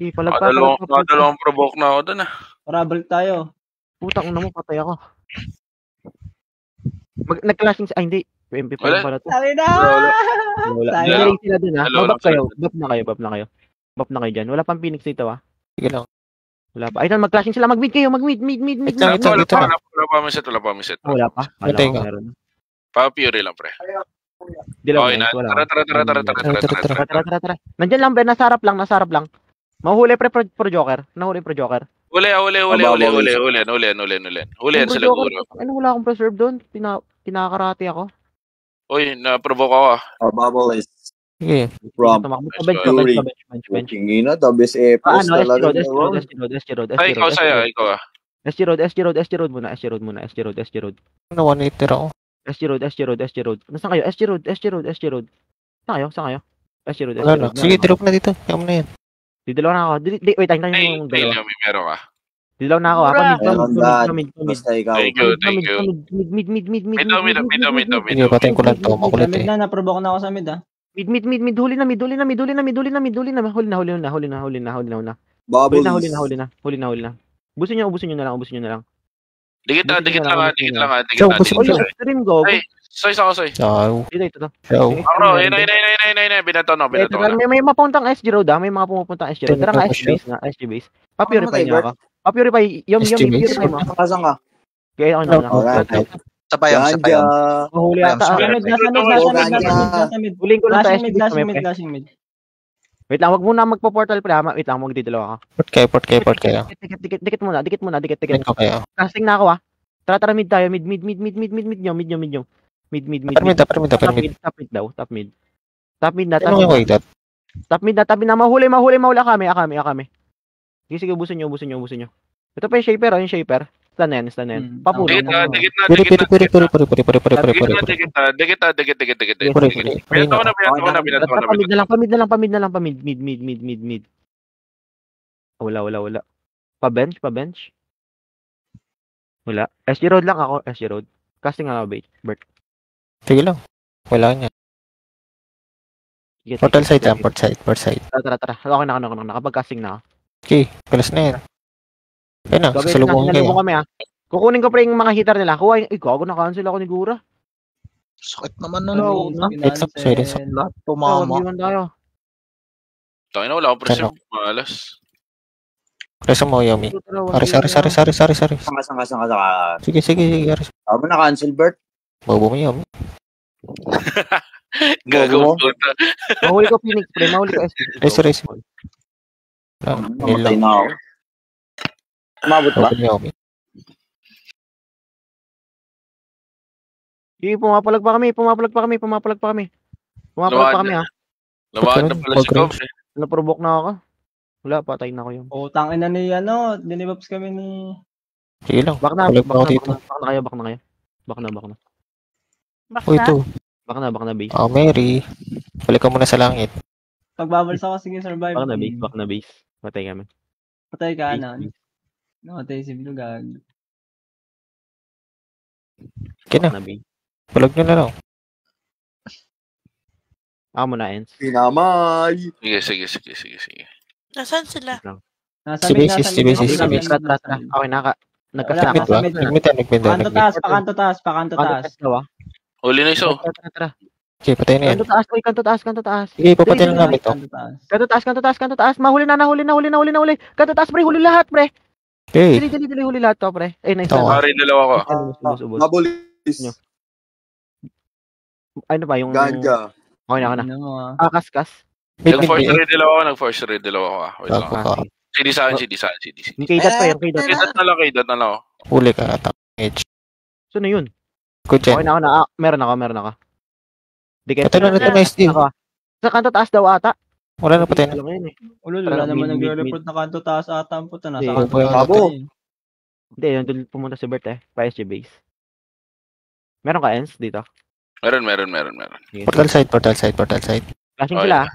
Dalawang provoke na ako dun ah. Parabalik tayo. Putang ina mo, patay ako. Nag-clashing sa... Ay, hindi. MP pa pala to. Sabi na! Wala. Galing sila dun ha. Buff na kayo. Buff na kayo dyan. Wala pang Phoenix dito ha. Sige lang. Wala pa. Ay, mag-clashing sila. Mag-mid kayo. Mid. Wala pa miset. Wala pa. Pa-Fury lang pre. Okay na. Tara. Nandyan lang, Ben. Nasa harap lang. Mahuli Pro Joker. Uli sila guro. Ano, wala akong preserve doon. Pinakarate ako. Uy, na-provoke ako ah. Bubble is. Sige. From Fury. Bench. Tingin na, the best epos talaga. SG Road. Ay, ikaw sa'yo, ikaw ah. SG Road muna. Ano, 180 ako. SG Road. Nasaan kayo? SG Road. Saan kayo? SG Road. Wala na. Sige, drop na dito. Kaya mo na yan. Didalaw na ako. Wait, tayo yung dalawa. Meron ka. Didalaw na ako. Mid. Basta ikaw. Thank you. Mid. Sige, patayin ko lang to. Makulit Mid eh. na, naprovoke na ako sa mid ah. Mid. Huli na. Huli na. Busin nyo na lang. Dikit lang. Stream go. Ay, soy. Ciao. Dito. Ciao. Bro, binato no. May mapuntang SG Road ah. May mga pumupuntang SG Road. Tara nga SG base. Pa-purify nyo ako. Pa-purify. Yung purify mo. Kasan ka? Kaya ako na. Alright. Sabay. Mahuli ata. Nasa mid. Huling ko lang sa SG base. Lashing mid. Wait lang, wag muna magpo-portal pala. Wait lang, magdidalawa ako. Port kayo. Dikit muna. Tingin ko kayo. Casting na ako ah. Tara mid tayo. Mid nyo. Mid. Top mid. Top mid na. Mahuli kami. Sige, busin nyo. Ito pa yung shaper. Stan na yan. Papulo. Dikit na. Pamid na lang. Mid. Wala. Pa-bench. Wala. SG Road lang ako. SG Road. Casting nga ba, Bert? Sige lang. Wala niya. Portal side lang. Port side. Tara. Okay na. Nakapag-casting na ako. Okay. Kalas na yan. Kaya na. Sasalubong kami ah. Kukunin ko pa yung mga hitter nila. Kuha, gago na cancel ako ni Gura. Sakit naman It's up. Sorry. Lahat tumama. Tayo. Tayo na, wala akong preserve. Malas. Resa mo, Yomi. Sorry. Saan ka? Sige. Aris. Ako na cancel, Bert. Bobo mo, Yomi. Gagawin ko. Mahuli ko Phoenix, pre. Mahuli ko SG. Resa. Namatay na ako. Umabot ba? Yomi. Pumapalag pa kami ha. Lamaan na pala si Cobb eh. Naprovoke na ako. Wala, patay na ko yun. Tangin na ni dinivaps kami ni... Sige lang. Back na kayo. Back na. Uy, ito. Back na, base. Oh, Mary. Balik ka muna sa langit. Pagbabals ako, sige, survive. Back na base. Patay kami. Patay ka, Namatay si Blugag. Kina. Palag nyo na lang. Ako muna, Ens. Pinamay! Sige. Nasaan sila? Nasa mid. Tara. Okay, Wala, Nagkasama. sa mid. Pakanto taas, pakanto taas, pakanto taas. Huli na iso. Tara. Okay, patayin na yan. Kanto taas. Sige, papatayin na namin to. Kanto taas. Kanto taas. Mahuli na. Kanto taas, pre. Huli lahat, pre. Okay. Dili, huli lahat to, pre. Ay, nice. Ito, Pare, dalawa ko. Ubus. Mabulis. Ano ba yung... Ganja. Okay na. Ano mo, ah. Kaskas. Nag-force raid dalawa ko. Wait lang. Bago ka. CD sa akin. Yung K-dot pa, yung K-dot. K-dot na lang. Huli ka ata. Edge. So na yun. Good Okay yan. na. Meron ako. Di kayo. Patayin na natin na SD. Sa kanto taas daw ata. Wala na patayin na. Alam mo yun eh. Wala naman nagre-report na kanto taas ata ang puta. Nasa Hindi, kanto taas. Babo. Hindi, yun doon pumunta si Bert pa SG base. Meron ka ends dito? Meron. Sige. Portal side. Flashing Okay. sila.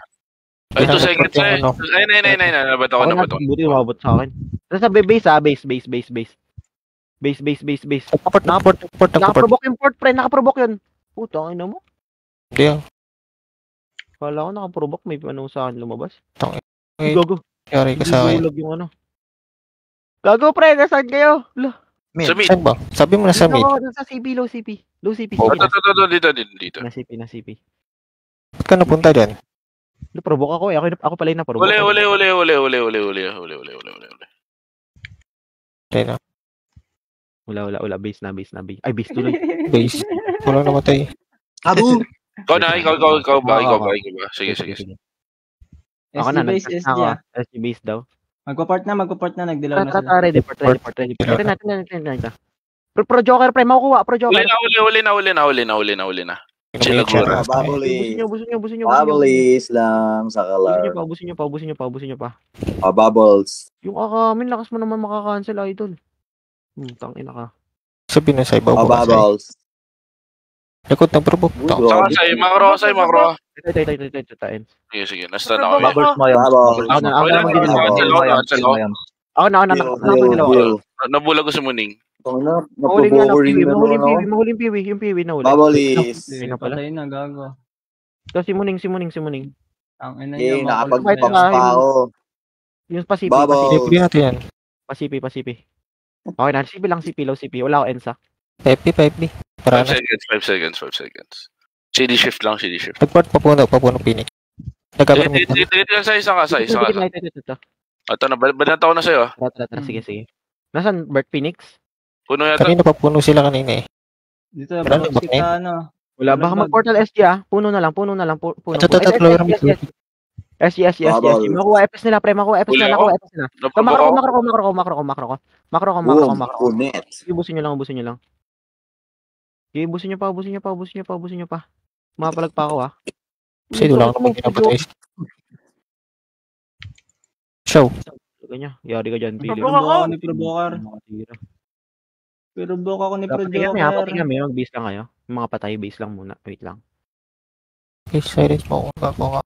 Ay, 2 Pinaka- seconds na eh. ano. Ay, nabat ako. Buti umabot sa akin. Tapos sa base. Base. Port. Nakaprovoke yung port, pre. Nakaprovoke yun. Puta, ang ina mo. Hindi ah. Kala ko nakaprovoke. May ano sa akin lumabas. Wait. Gago. Yari ka sa akin. Gulag yung ano. Gago, pre. Nasaan kayo? Sa mid. Saan ba? Sabi mo na sa mid. Nasa CP, low CP. Oh, Dito. Na CP. Ba't ka napunta dyan? Naprovoke ako eh. Ako pala yung naprovoke. Uli. Okay na. Wala. Base na. Ay, base tuloy. Base. Walang namatay. Abu. Ikaw ba? Sige. Ako na, SG SG base daw. Magpa-part na, nagdilaw na sila. Tara, ready. Port natin. Pro Joker, pre. Makukuha, Pro Joker. Uli na. Chill lang. Babulis. Busin nyo. Babulis lang sa color. Busin nyo pa. Bubbles. Yung akamin, lakas mo naman makakancel, idol. Tangina ka. Sabi na sa'yo, bago ka sa'yo. Bubbles. Likod na provoke. Saka sa'yo, makro. Ito. Sige. Nasta na kami. Bubbles mo yun. Bubbles. Ako na. Nabulag ko sa muning. Mahuling piwi, yung piwi na huli. Babulis. Patay na, gago. So, si Muning. Ang ina niya. Nakapag-pops pa ako. Yung pasipi. Bubbles. Hindi natin yan. Pasipi. Okay na, CP lang, CP, low CP. Wala ako ENSA. 5B. Para 5 na. seconds. CD shift. Nag-port papuno Phoenix. Nagkakamit na. Dito sa isa ka. Ito. Ito na, banata ko na sa'yo. Tara, sige. Nasaan, Bert Phoenix? Puno yata. Kanina papuno sila kanina eh. Dito, Wala baka ba kita, ano. Wala, baka mag-portal SG Puno na lang. SG. Makuha FS nila, pre. Makuha FS nila. Makro. Net. Ibusin nyo lang. Ibusin nyo pa. Mapalag pa ako, Kasi wala akong naman pinapatay. Show. Ganyan, yari ka dyan, Pili. Provoke ako ni Provoker. Provoke ako ni Provoker. Patingin kami, mag-base lang kayo. Yung mga patay, base lang muna. Wait lang. Okay, silence mo ako.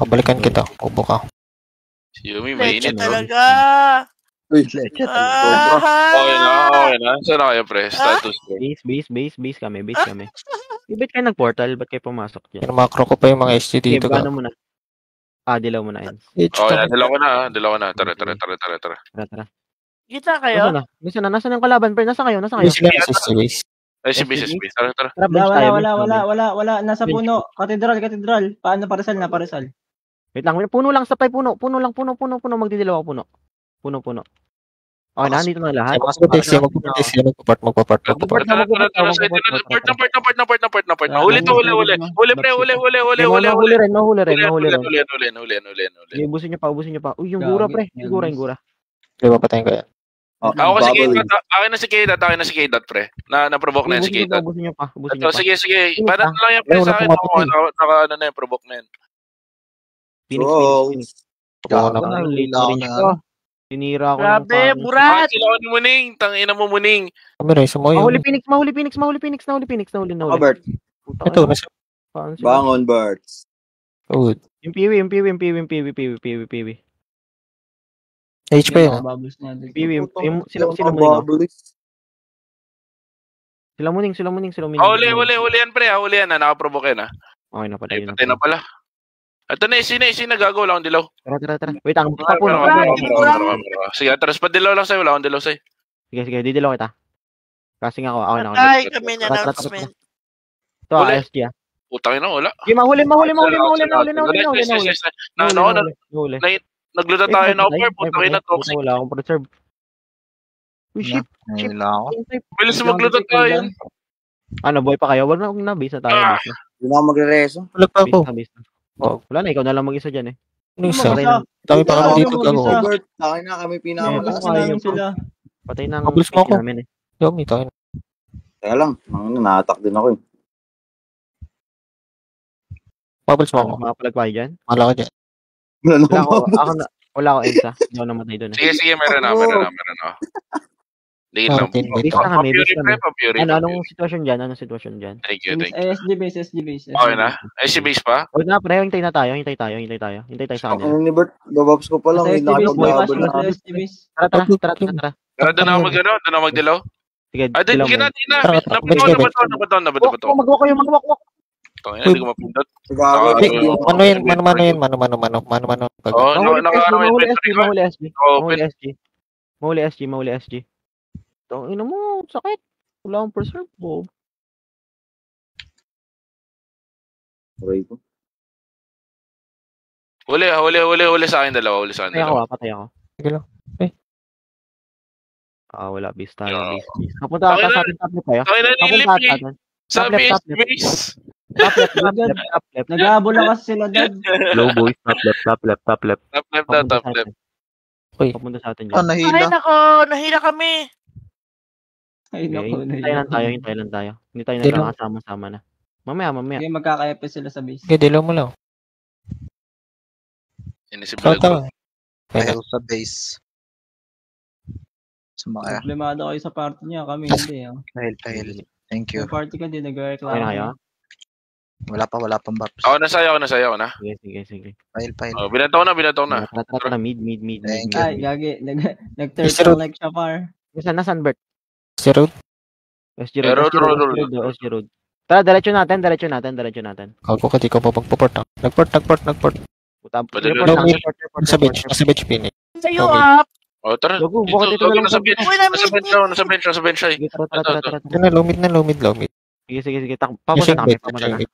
Kabalikan kita. Ubo ka. Si Yumi, Leche mainit. talaga. Uy. Okay na. Saan na kayo, pre? Status ko. Base kami. Ba't kayo nag-portal? Ba't kayo pumasok dyan? Pero makro ko pa yung mga SG dito. Gano muna? Dilaw muna yan. Okay, dalawa na. Tara. Kita kayo? Nasaan yung kalaban, pre? Nasaan kayo? Hindi sila nasa base. Ay, si base. Tara. Wala. Nasa puno. Katedral. Paano paresal na? Wait lang. Puno lang. Sapay puno. Puno. Magdidilaw ako puno. Puno. Okay, nandito na lahat. Magpapart. Port na. Huli. Ubusin nyo pa. Uy, yung gura, pre. Yung gura. Di ba patayin ko yan? Ako kasi akin na si K-Dot, pre. Na-provoke na yan si K-Dot. Ubusin nyo pa. Ito, sige. Parang lang yan, pre, sa akin. Naka, na yung provoke na yan. Phoenix. Tinira ko. Grabe, burat! Sila ko ni Muning. Tangina mo, Muning. Kamera, isa mo yun. Mahuli Phoenix. Nahuli. Bert. Ito, nasa. Bangon, Bert. Good. Yung PV. H pa yun. PV, sila Muning. Huli yan, pre. Huli yan. Nakaprovoke yan, ha. Okay na pala. Patay na pala. Ito na, sino gagawa. Wala akong dilaw. Tara. Wait, ang Meron, papuno. meron. Sige, atras pa dilaw lang sa'yo. Wala akong dilaw sa'yo. Sige, didilaw kita. Kasi nga ako na. Patay kami ng announcement. Ito, Uli. SG ah. Putang ina, wala. Sige, mahuli. Nagluta tayo na over. Putang ina, toxic. Wala akong preserve. Uy, shit. Wala ako. Bilis magluta tayo. Ano, boy pa kayo? Wag na, base na tayo. Base na. Hindi na ako magre-reso. Wala pa ako. Base na. Oh, wala na, ikaw na lang mag-isa dyan eh. Ano isa? Patay na. Dami pa kami dito Isa. gago. Robert, takin na kami Tapos pinakamalaki. namin sila. Patay na ang Mabilis mo ako. namin eh. Yomi, tayo. Kaya lang, na-attack din ako eh. Mabilis mo ako. Mga palag pa dyan. Mala ka dyan. Wala ako Elsa. Hindi ako namatay doon eh. Sige, meron na. Dingin lang. Base na kami, base kami. Papuri. Anong sitwasyon dyan? Thank you. SG base. Okay na? Ay, si base pa? Huwag na, pre, hintay tayo sa kanila. Ako ni Bert, bababs ko pa lang. Hindi na ako maglaban na. SG base. Tara. Tara, doon ako magdilaw. Sige, Ay, doon, dilaw hindi mo. na. Nabato. Magwak kayo. Tangina, hindi ko mapindot. Gago. Mano yan, mano. Mahuli SG. Tong ina mo, sakit. Wala akong preserve, Bob. Aray ko. Huli sa akin dalawa. Patay ako. Sige lang. Wala, base tayo. Yeah. Kapunta ata sa atin, top left kayo. Tangina, nilip eh. Sa Top left. base. Top left. Nag-aabol na kasi sila, Dad. Low boys, top left. Top left. Papunta sa atin dyan. Oh, Ay, nahila. nako. Nahila kami. Ay, Okay, naku. hintay lang tayo. Hindi tayo nagkakasama-sama na. Mamaya. Hindi magkakayap sila sa base. Sige, dilaw mo lang. Inisip ko. Tawa. Ayaw sa base. Sumaya. Problemado kayo sa party niya. Kami hindi. Pahil. Thank you. Sa party ka din, nag-reklamo. Okay na kayo? Wala pang baps. Ako nasaya ako na. Sige. Pahil. Oh, binato ko na. Tara, mid. Thank you. Ay, gagi. Nag-turtle like siya, par. Nasaan, Bert? Si Road. SG Road. Road. Tara, diretso natin. Kago ka, di ka pa magpaport. Nagport. Puta, Pwede report rin. lang. Nasa bench, pini. Sa'yo, Okay. Oh, tara. Gago, bakit ito na lang Nasa bench. Uy, Nasa bench. Ay. Sige, tara. Ito na, lumid. Sige. Papunta na kami.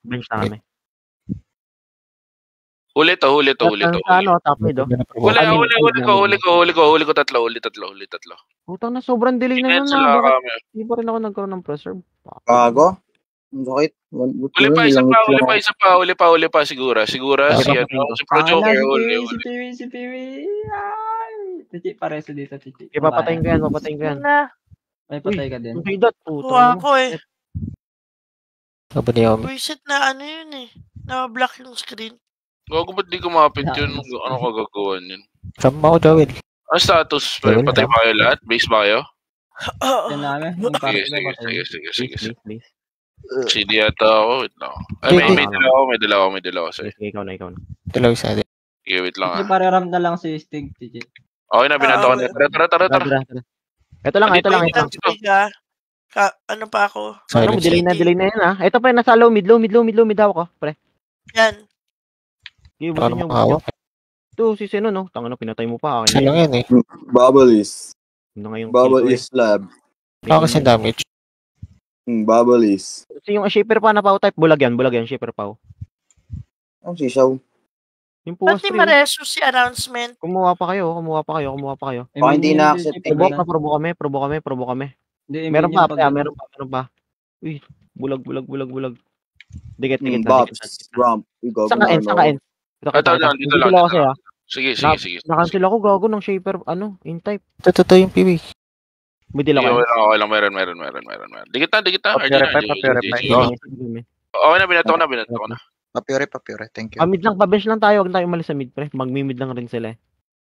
Bench na kami. Huli to. Sa ano, top mid, oh. Huli ko tatlo. Putang na, sobrang delay na yun, Sila Bakit kami. hindi pa rin ako nagkaroon ng preserve? Gago. Ang sakit. Huli pa, sigura. Si Pro Joker, huli. Si Piwi. Ay. Titi, pareso dito, Titi. Okay, papatayin ko yan. May patay ka din. Ang hidat, Kuha putang ko eh. Aba ni Yomi. Reset na ano yun eh. Na-block yung screen. Gago, ba't di kumapit yun? Ano kagagawan yun? Sama ako, Joel. Ang status, patay ba kayo lahat? Base ba kayo? Yan namin. Yung party na patay. Sige. Please. CD yata ako. Wait lang. Ay, may dalawa. Sorry. Sige, ikaw na. Dilaw isa din. Okay, wait lang Titi, pareram na lang si Stig, Titi. Okay na, binato ko na. Tara. Ito lang. Ano pa ako? Ano, Silence. delay na yan, ha? Ito pa, nasa low mid ako, pre. Yan. Sige, Paano busin nyo. makahawak? Ito, si Sino, no? Tangano, pinatay mo pa. Isa lang yan eh. Bubble is. Bubble Is lab. Baka kasi damage. Bubble is. Kasi yung shaper pa na pao type, bulag yan, shaper pao. Ang sisaw. Yung Ba't puwas di pre, mareso si announcement? kumuha pa kayo. Baka hindi na-accept. Probo kami. Hindi, Meron immune pa, yung meron pa. Uy, bulag. Dikit. Bobs. Rump. Saan ka end? Dito lang. Kasi, ha? Sige. Nakancel ako, gago ng shaper, in type. Totoo yung PB. May dilaw kayo. Okay lang, meron. Dikit na. Okay na, binato ko na. Papure. Thank you. Mid lang, pa-bench lang tayo. Huwag tayo umalis sa mid, pre. Mag-mid lang rin sila, eh.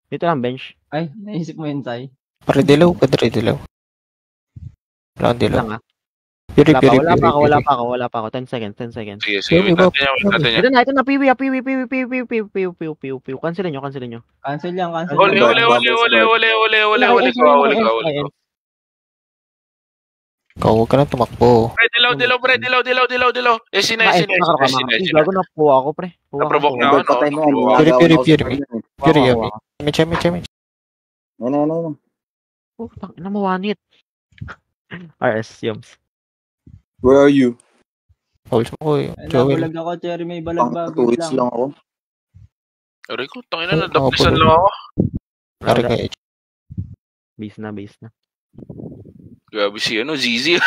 Dito lang, bench. Ay, naisip mo yun, Tay. Pare dilaw. Wala akong dilaw. Lang, ha? Piri. Wala pa ako. 10 seconds. Sige. Yomi, Wait natin yan. Ito na, piwi. Cancelin nyo. Cancel yan. Huli ko. Ikaw, huwag ka na tumakbo. Pre, dilaw. Gago na po ako, pre. Naprovoke na ako, no? Patay mo yan. Puri. Puri, yummy. Chemi. Ano. Putang ina mo, wanit. RS, Yums. Where are you? Pauls mo ko eh. Ay, Joel. nabulag ako, Cherry. May balag ba? Pang 2 hits lang ako. Aray ko, tangina na, dapisan lang ako. Pari ka eh. Base na. Grabe si Zizi.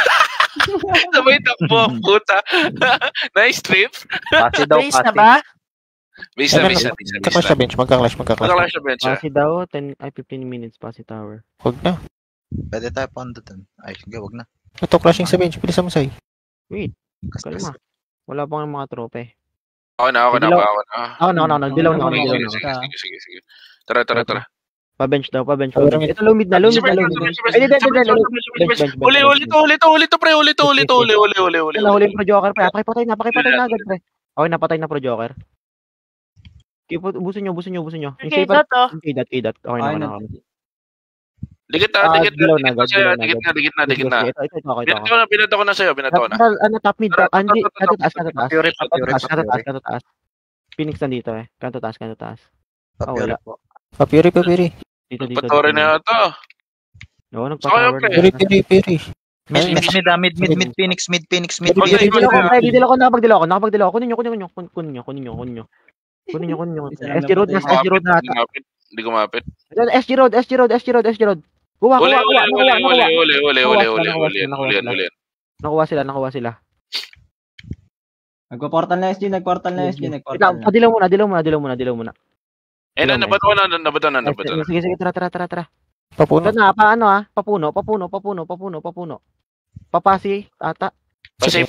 Sabay takbo ang puta. Nice trip. Base na ba? Base na. Magka-clash sa bench. Magka-clash. Magka-clash na bench. Pasi daw, 15 minutes, Pasi Tower. Huwag na. Pwede tayo pondo dun. Ay, sige, wag na. Ito, clashing sa bench. Bilisan mo, Sai. Wait, kalma. Wala pa ng mga trope. Ako na. Nagdilaw na ako. Sige. Tara. Pa-bench daw. Ito, low mid na. Bench. Uli to, pre. Uli. Nahuli yung pro-joker, pre. Pakipatay na agad, pre. Okay, napatay na pro-joker. Ubusin nyo. Yung Okay, safe to. K-dot. Okay na. Dikit na. Binato ko na sa'yo. Top mid. Andy, kanto taas. Fury. Kanto taas. Phoenix nandito eh. Kanto taas. Papuri Wala. po. Papiri. Dito. Patore na yata. Oo, nagpa-tower na. Piri. Mid, Phoenix, mid. Didil ako. Nakapagdila ako. Kunin nyo. SG Road na ata. Hindi ko mapit. SG Road. Kuha. Uli. Nakuha sila. Nagpa-portal na SG. Dilaw muna. Nabato na. Sige, tara. Papuno. Na, papuno. Papasi, ata. Safe.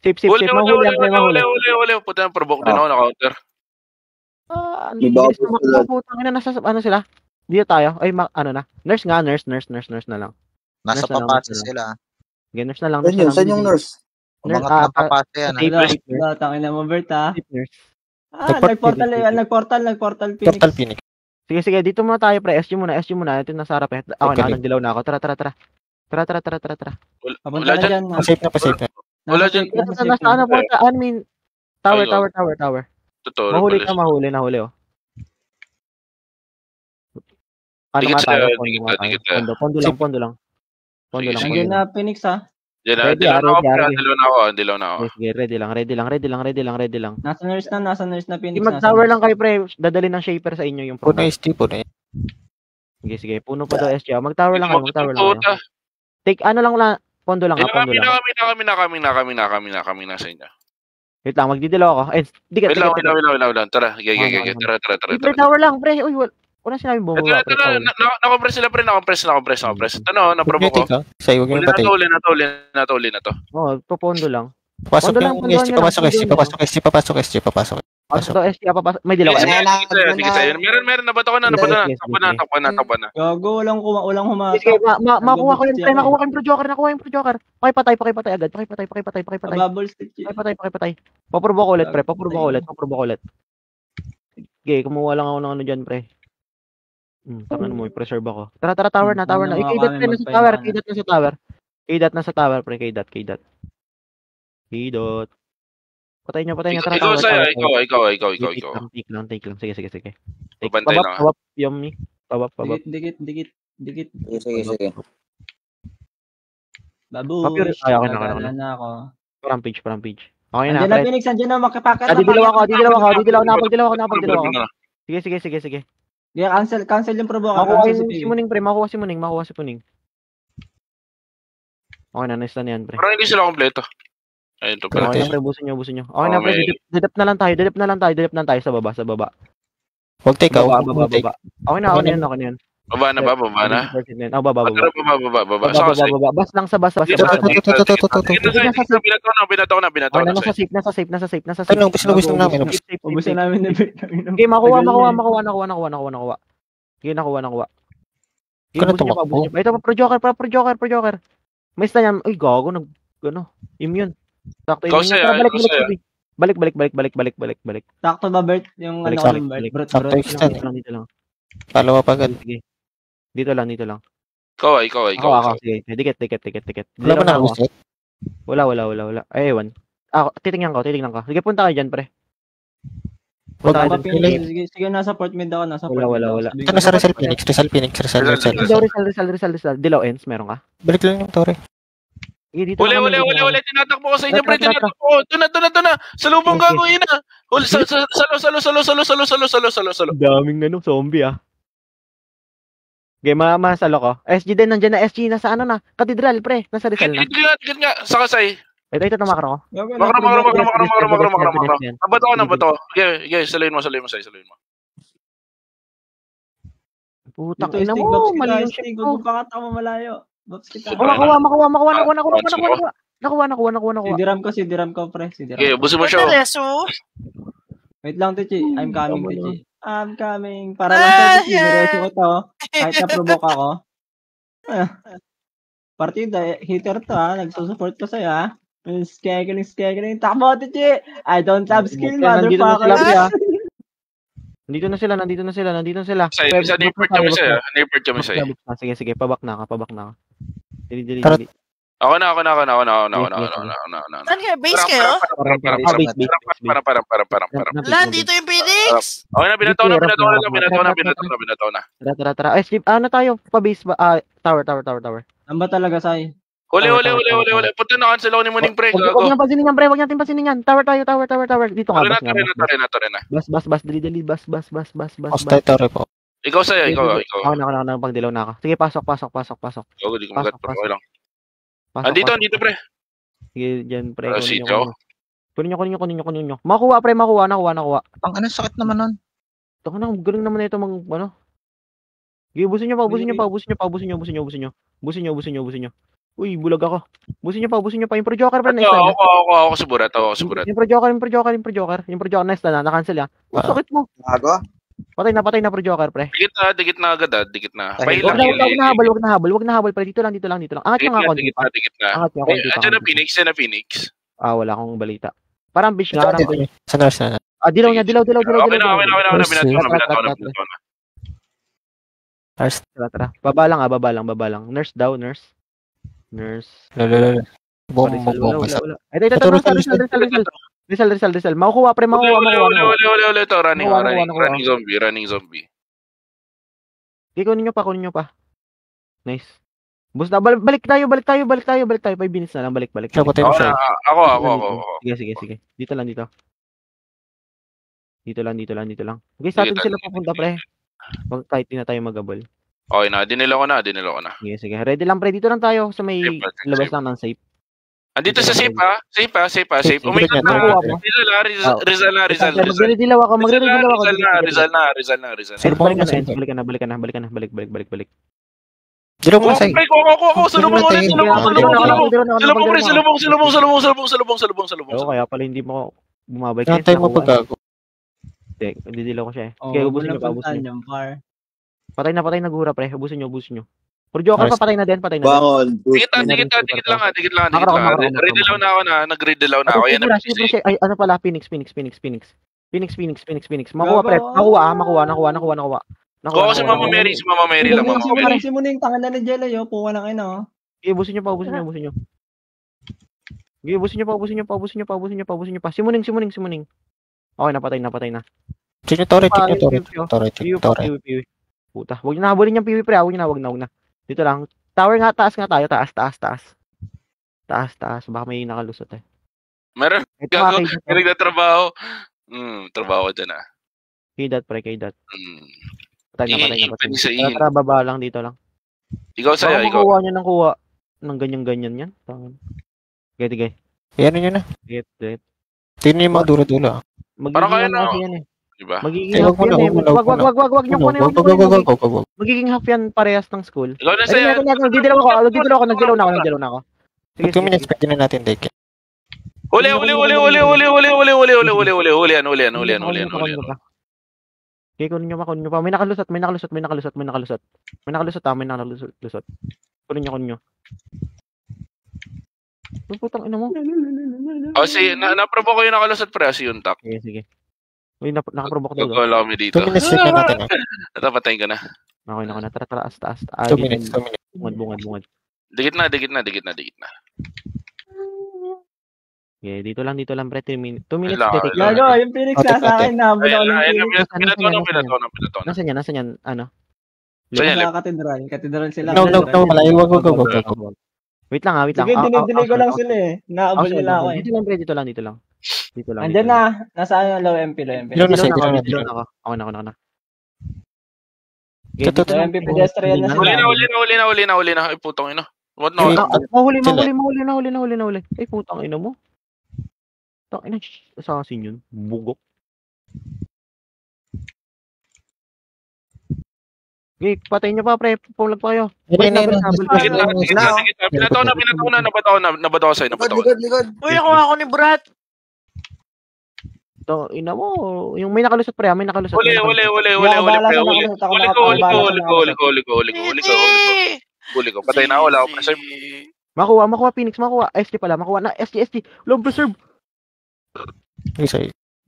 Mahuli. Puta na, provoke din ako na counter. Ano sila? Dito tayo. Ay, Nurse na lang. Nasa Nurse na lang, papasa nurse na sila. Nurse na lang. Saan yung nurse? Umangat ng papasa yan. Wala, tangin na mo, Bert, ha? Nurse. Nagportal Phoenix. Portal Phoenix. Sige, dito muna tayo, pre. SG muna. Ito nasa harap eh. Ako na, nagdilaw na ako. Tara. Wala dyan. Pasafe na. Wala dyan. Nasa porta? I mean, tower. Totoo. Mahuli, oh. Dikit tayo? sila. Pondo lang. Nandiyan na Phoenix, ha? Diyan na. Dilaw na ako. Sige, ready lang. Nasa nurse na Phoenix. Mag-tower lang kayo, pre. Dadali ng shaper sa inyo yung Puno ST. Sige. Puno pa daw SG. Mag-tower lang kayo. Take, pondo lang. Kami na sa inyo. Wait lang, magdidilaw ako. Dikit. Wait lang. Tara. Tara. Tower lang, pre. Uy, wala sinabing bumaba. Nakompress sila, pre. Nakompress. Naprovoke ko. Sai, huwag yung patay. Uli na to. Oo, papondo lang. Papasok yung SG. Papasok SG. May dilaw. Sige. Meron na bato ko na. Takpa na. Gago, walang humata. Sige, makuha ko yun. Nakuha ko yung pro-joker. Pakipatay agad. Pakipatay. Bubble stick. Pakipatay. Paprobo ko ulit, pre. Paprobo ko ulit. Sige, kumuha lang ako ng ano dyan, pre. Tangan mo, preserve ako. Tara, tower na. K-dot na sa tower, pre. K-dot. Patay niyo. Tara, ikaw sa'yo. Ikaw. Take lang. Sige. Bantay lang. Pabab, yummy. Pabab. Dikit. Sige. Babu. Ay, okay na. Na ako. Rampage. Okay na, Andiyan na pre. Phoenix, andiyan na. Makipakit. Didilaw ako. Napagdilaw ako. Sige. Yeah, cancel yung provoke. Makuha si Muning, pre. Makuha si Muning. Okay na, nice na yan, pre. Parang hindi sila kompleto. Ayun to pala. Okay na, pre. Busin nyo. Okay na, pre. Didap na lang tayo sa baba. Huwag take out. Baba. Okay na yan. Baba na. Baba. Bas lang sa bas. Binato ko na. Nasa safe. Tanong, gusto namin. Ubusin namin na bit. Okay, makuha. Sige, nakuha. Kano tumakbo? Ito, pro-joker. May sta niyan. Uy, gago. Immune. Sakto immune. Balik. Sakto ba, Bert? Yung Balik. Bert? Sakto extend. Dito lang. Palawa pa agad. Dito lang. Ikaw. Ako. Sige, dikit. Wala ba nakagusit? Wala. Ay, ewan. Ako, titingnan ko. Sige, punta kayo dyan, pre. Wag Punta mo. kayo dyan. Sige, nasa port mid ako, Wala. Ito na sa Rizal Phoenix. Rizal. Rizal. Dilaw ends, meron ka? Balik lang yung Torre. Sige, dito Uli. Tinatakbo ko sa inyo, pre. Tinatakbo ko. Doon na. Sa lubong gagawin na. Salo. Daming zombie ah. Okay, masalo ko. SG din, nandiyan na SG, nasa ano na, Katedral, pre, nasa Rizal na. Dikit nga. Sa kasay. Ito, tumakar ko. Makro. Nabato ko. Okay, saluhin mo. Putang ina mo, mali yung shot ko. Bakit ako malayo? Bops kita. Makuha. Si Diram ko, pre. Okay, buso mo siya. Wait lang, Tichi. I'm coming, Tichi. I'm coming. Para lang Tichi, diretso ko to. Kahit na-provoke ako. Partida, hitter to nagsusupport ko sa'yo Scheduling. Takbo, Tichi! I don't have skill, motherfucker. Nandito na sila. Sa neighbor kami sa'yo. Sige, pabak na ka. Dili. Ako na. Saan kayo? Base kayo? Para. Dito yung Phoenix! Okay na, binataw na. Tara. Skip, tayo? Pa-base ba? Tower. Ano ba talaga, Sai? Uli. Punta na, cancel ako ni Muning, pre. Huwag natin pasinin yan. Tower. Dito ka. Tara na. Bas. Dili. Bas. Hostile Torre po. Ikaw sa'yo, ikaw. Ako na, pagdilaw na ako. Sige, pasok. Ako, di ko magat, okay lang. Andito, pre. Sige, dyan, pre. Kunin nyo. Makuha, pre, nakuha. Ang ano, sakit naman nun. Taka na, galing naman ito Sige, busin nyo pa. Uy, bulag ako. Busin nyo pa. Yung pro-joker, pre, next time. Ako suburat. Yung pro-joker. Next na, na-cancel Sakit mo. Gago? Patay na pro-joker, pre. Dikit na agad, dikit na. Wag na habol, pre. Dito lang. Angat nyo nga konti pa. Dikit na. Andiyan na Phoenix. Wala akong balita. Parang bish nga. Sa nurse na. Dilaw niya. Okay na. Binataw na. Nurse. Tara. Baba lang. Nurse daw. Lalo. Bom. Rizal. Makukuha, pre. Uli. Ito, running zombie. Kunin nyo pa. Nice. Bus na, balik tayo. 5 minutes na lang, balik. Sabotin mo siya. Ako. Sige. Dito lang. Okay, sa atin sila pupunta, pre. Kahit di na tayo magabol. Okay na, dinila ko na. Sige. Ready lang, pre. Dito lang tayo sa may labas lang ng safe. Andito sa safe ha. Safe. Umikot na. Rizal na. Magre-dilaw ako. Rizal na. Balik ka na. Dilaw ko na sa'yo. Ako. Salubong. Kaya pala hindi mo bumabalik. Nakatay mo pagkago. Didilaw ko siya Kaya ubusin nyo. Patay na gura, pre. Ubusin nyo. Pero joker pa, patay na din. Bangon. Dikit lang. Nag-read na ako. Yan na. Ay, ano pala? Phoenix. Makuha, pre. Nakuha. Kuha si Mama Mary lang. Si Muning, tangan na ni Jello, kuha na kayo, Ubusin nyo. Ubusin nyo pa. Si Muning. Okay, napatay na. Check nyo Torre. Puta, huwag nyo nahabulin yung PV, pre. Huwag na. Dito lang. Tower nga, taas nga tayo. Taas. Baka may nakalusot Meron. Gago. Kinig na trabaho. Trabaho ko dyan Kay dat. Patay na. Tara, baba lang dito lang. Ikaw sa'yo. Makukuha nyo ng kuha. Ng ganyan yan. Gay. Yan nyo na. Get. Tingnan yung mga duro-duro. Parang kaya na. Yan Diba? Magiging half yan Wag nyo kunin. Magiging half yan parehas ng school. Ikaw na sa'yo. Nagdilaw ako. Sige, 2 minutes, pwede na natin take it. Uli. Okay, kunin nyo pa. May nakalusot. Kunin nyo. Putang ina mo. Na-provoke ko yung nakalusot pre. Si Yuntak. Sige. Uy, nakaprovoke daw. Gagawin kami dito. 2 minutes check na natin. Natapatayin ka na. Okay na. Tara. 2 minutes. Bungad. Dikit na. Okay, dito lang pre. 2 minutes. 2 minutes. Kailangan, Detect. kailangan. Gago, yung Phoenix nasa akin. Nahabol ako ng Ayun, Phoenix. pinataw na. Nasaan yan? Ano? Saan yan? Nasa katedral. Katedral sila. No, wala. Wag. Wait lang. Sige, dinidilay ko lang sila eh. Naabol nila ako eh. Dito lang pre, dito lang. Andyan na. Nasa low MP. Dilo na ako. Ako na. Okay, Totoo. Low MP pedestrian na sila. Uli na. Ay, putong ina. What no? Mahuli na. Ay, putang ina mo. Tang ina, assassin yun. Bugok. Okay, patayin nyo pa, pre. Pulag pa kayo. Sige, pinataw na. Nabataw ako sa'yo. Likod. Uy, nakuha ako ni Brat. Tang ina mo. Yung may nakalusot, pre. May nakalusot. Uli. Uli ko. Patay na ako. Wala ako preserve. Makuha, Phoenix. SG pala. Makuha na. SG. Long preserve. Isa.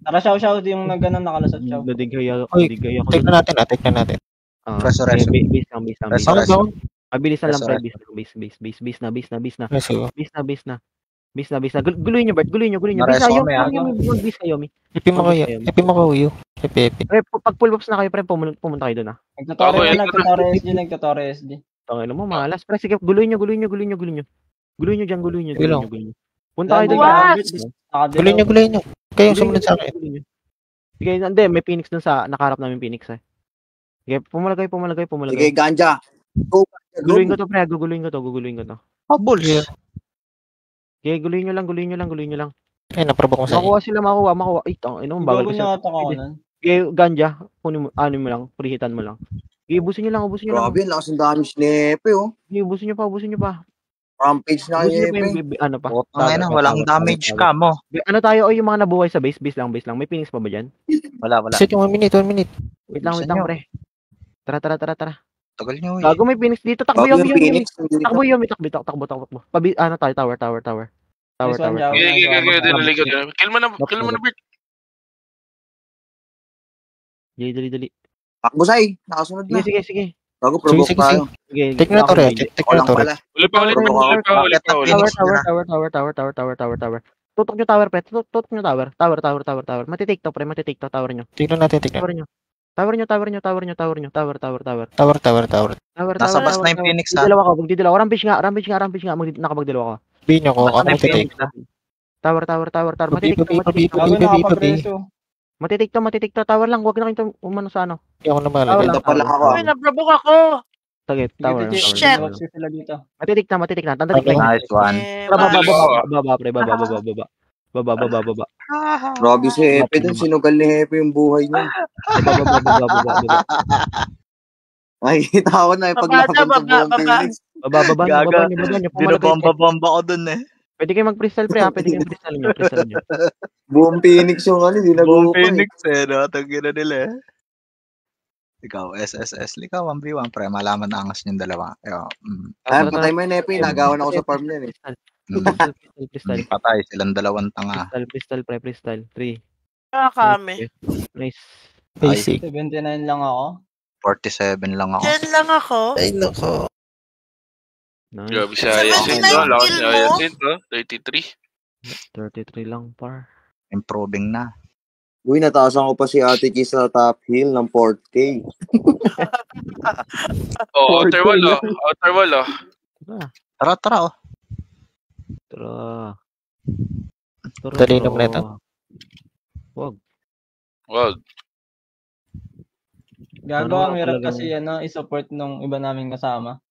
Tara, shout yung nagganon nakalusot. Nadigay ako. Take na natin. Reso. Base lang. Mabilis na lang, pre. Base na. Base na. Guluhin nyo, Bert. Guluhin nyo. Base na, base kayo, Mi. Ipi mo ko, Uyo. Ipi. Pre, pag pull ups na kayo, pre, pumunta kayo doon, ha. Nagtotore SG. Tangin mo, malas. Pre, sige, guluhin nyo. Guluhin nyo. Punta kayo doon. Guluhin nyo. Kayo sumunod sa akin. Sige, hindi, may Phoenix doon sa nakaharap namin Phoenix, eh. Sige, pumalagay. Sige, ganja. Guluhin ko to, pre. Guguluhin ko to. Bulls. Okay, guluhin nyo lang. Ay, naprovoke ko sa iyo. Makuha sila. Ay, ino, bagal ko siya. Okay, ganja. Kunin mo, mo lang. Prehitan mo lang. Okay, ubusin nyo lang. Grabe, lakas ang dami snepe, oh. Okay, ubusin nyo pa. Rampage na Ubusin nyo pa. Yepe. Walang damage ka mo. Ano tayo? Yung mga nabuhay sa base lang. May Phoenix pa ba dyan? Wala. Set yung 1 minute. Wait lang, pre. Tara. Tagal nyo, eh. Gago, may Phoenix dito. Takbo Bago yung yung Phoenix. Takbo. Takbo. Ano tayo? Tower. Kill mo na, Bert. Dali. Takbo, Sai. Nakasunod na. Sige. Bago provoke tayo. Sige. Take na to, Pala. Uli pa. Tower. Tutok nyo tower, pre. Tutok nyo tower. Tower. Matitake to, pre. Tower nyo. Tignan natin. Tower nyo. Tower. Nasa bas na yung Phoenix, ha? Magdidalaw. Rampage nga. Nakapagdalaw ako. Bin ako. Ako matitake. Tower. Matitik to. Tower lang. Huwag na kayo umano sa ano. Hindi ako naman. Uy, nabrabok ako. Sige, tower. Shit. Matitik na. Tantatik lang. Nice one. Baba, pre. Baba. Grabe si Hepe dun. Sinugal ni Hepe yung buhay niya. Baba. Nakikita ko na yung paglaban sa buong Phoenix. Baba niyo. Binobomba ko dun, eh. Pwede kayo mag-freestyle, pre, ha? Pwede kayo mag-freestyle nyo. Buong Phoenix yung ano, hindi Buong nagupa Phoenix, eh, no? Tagin na nila, eh. Ikaw, SSS. Ikaw, 1v1, pre. Malaman na angas yung dalawa. Ay, patay mo yung Hepe. Nagawan ako sa farm niyan, eh. Freestyle. Patay, silang dalawang tanga. Freestyle, pre, freestyle. 3. Kami. Nice. Basic. 79 lang ako. 47 lang ako. 10 lang ako. Ay, nako. Nice. Grabe siya. Lakas niya. Yasin to. 33. 33 lang, par. Improving na. Uy, nataasan ko pa si Ate Chi sa top hill ng 4K. Outer wall, oh. Tara, oh. Tara. Dali naman na ito. Wag. Gago, ang hirap kasi i-support nung iba naming kasama.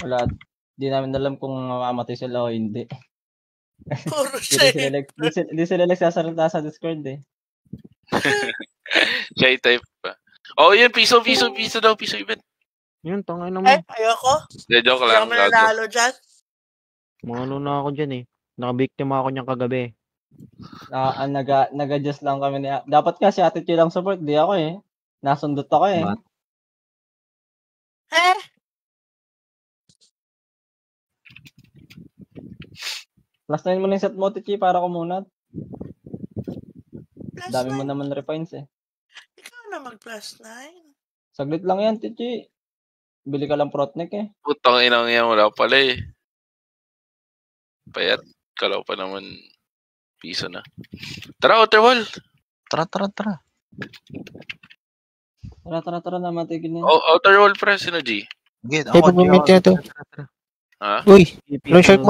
Wala. Di namin alam kung mamamatay sila o hindi. Puro siya. Hindi sila nagsasalita sa Discord, eh. Shy type pa. Yun. Piso daw. Piso event. Yun, tangay naman. Ayoko. Joke lang. Hindi ako nanalo dyan. Ano na ako dyan, eh. Nakabiktima ako niyang kagabi. Nag-adjust lang kami niya. Dapat kasi Ate Chi lang support. Di ako, eh. Nasundot ako, eh. Plus 9 mo na yung set mo, Tichi, para kumunat. Dami mo naman refines, eh. Ikaw na mag plus 9. Saglit lang yan, Tichi. Bili ka lang Protnek eh. Putang inang yan, wala pala eh. Payat. Kalaw pa naman piso na. Tara, Outer Wall. Tara. Tara na, matigil na. Outer Wall pre, sino G? Sige, Ay, mag-maintain na to. Ha? Uy, long shot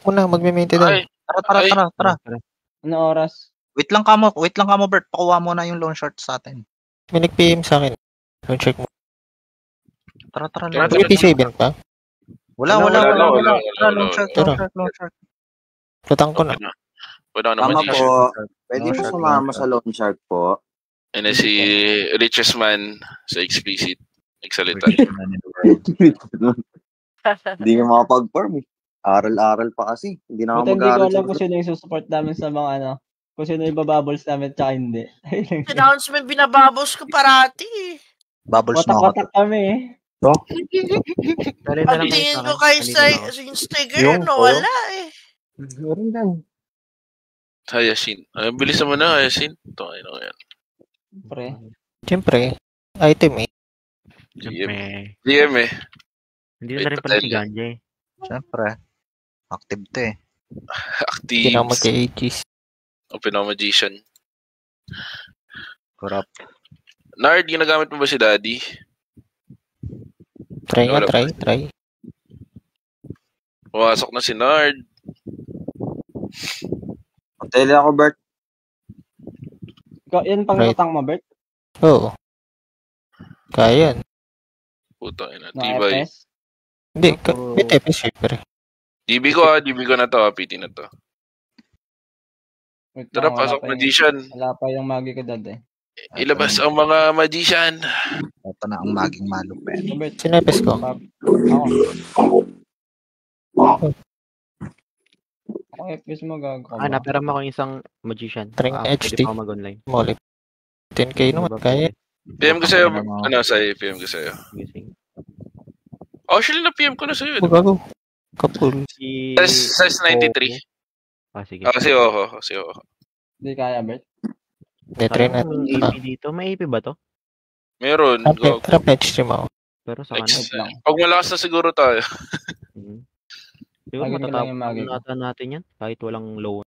muna, mag-maintain na. Ay, Tara. Ano oras? Wait lang ka mo, Bert. Pakuha mo na yung loan short sa atin. May nag-PM sa akin. Long check mo. Tara. 87 pa? Wala. Loan short. Lutang ko na. Wala Tama naman po. Pwede po sumama sa loan shark po. And si richest man sa explicit. Nagsalita. Hindi nga makapag-farm eh. Aral-aral pa kasi. Hindi na ako Buti hindi ko mag-aaral. alam kung sino yung susupport namin sa mga ano. Kung sino yung babubbles namin tsaka hindi. Announcement binababos ko parati eh. Bubbles na ako. Watak-watak kami eh. Dali na lang Pagtingin ko kay yung sticker, Yung no, po. wala eh. Hayasin. Ay, bilis naman na, Hayasin. Ito, ano yan. Pre. Siyempre, item eh. DM eh. Hindi na rin pala si Ganja eh. Siyempre. Active to eh. Active. Hindi na mag-aegis. Open ako magician. Corrupt. Nard, ginagamit mo ba si Daddy? Try. Pumasok na si Nard. Tele ako, Bert. Yan pang Right. utang mo, Bert? Oo. Kaya yan. Putang ina. Na Tibay. FS? Hindi, may TP syempre. DB ko na to, PT na to. Wait Tara, lang, pasok magician. Wala pa yung magi ko dad eh. Ilabas ang mga magician. Ito na ang maging malupet. So, Bert, Sinepes ko. Ako FS mo gago ka ba? Naperam ako yung isang magician. Tring Pwede HD. pa ako mag-online. Molip. 10k naman, kaya. PM ko sa'yo. Ano sa'yo? PM ko sa'yo. Gising. Actually, na-PM ko na sa'yo. Magago. Kapul. Si... Size 93. Sige. Si Oho. Hindi kaya, Bert. Hindi, try na. May AP dito. May AP ba to? Meron. Go. Rapid stream ako. Pero sa kanan. Pag malakas na siguro tayo. Siguro Lagi ka lang yung matatapos magi ko. natin yan. Kahit walang low.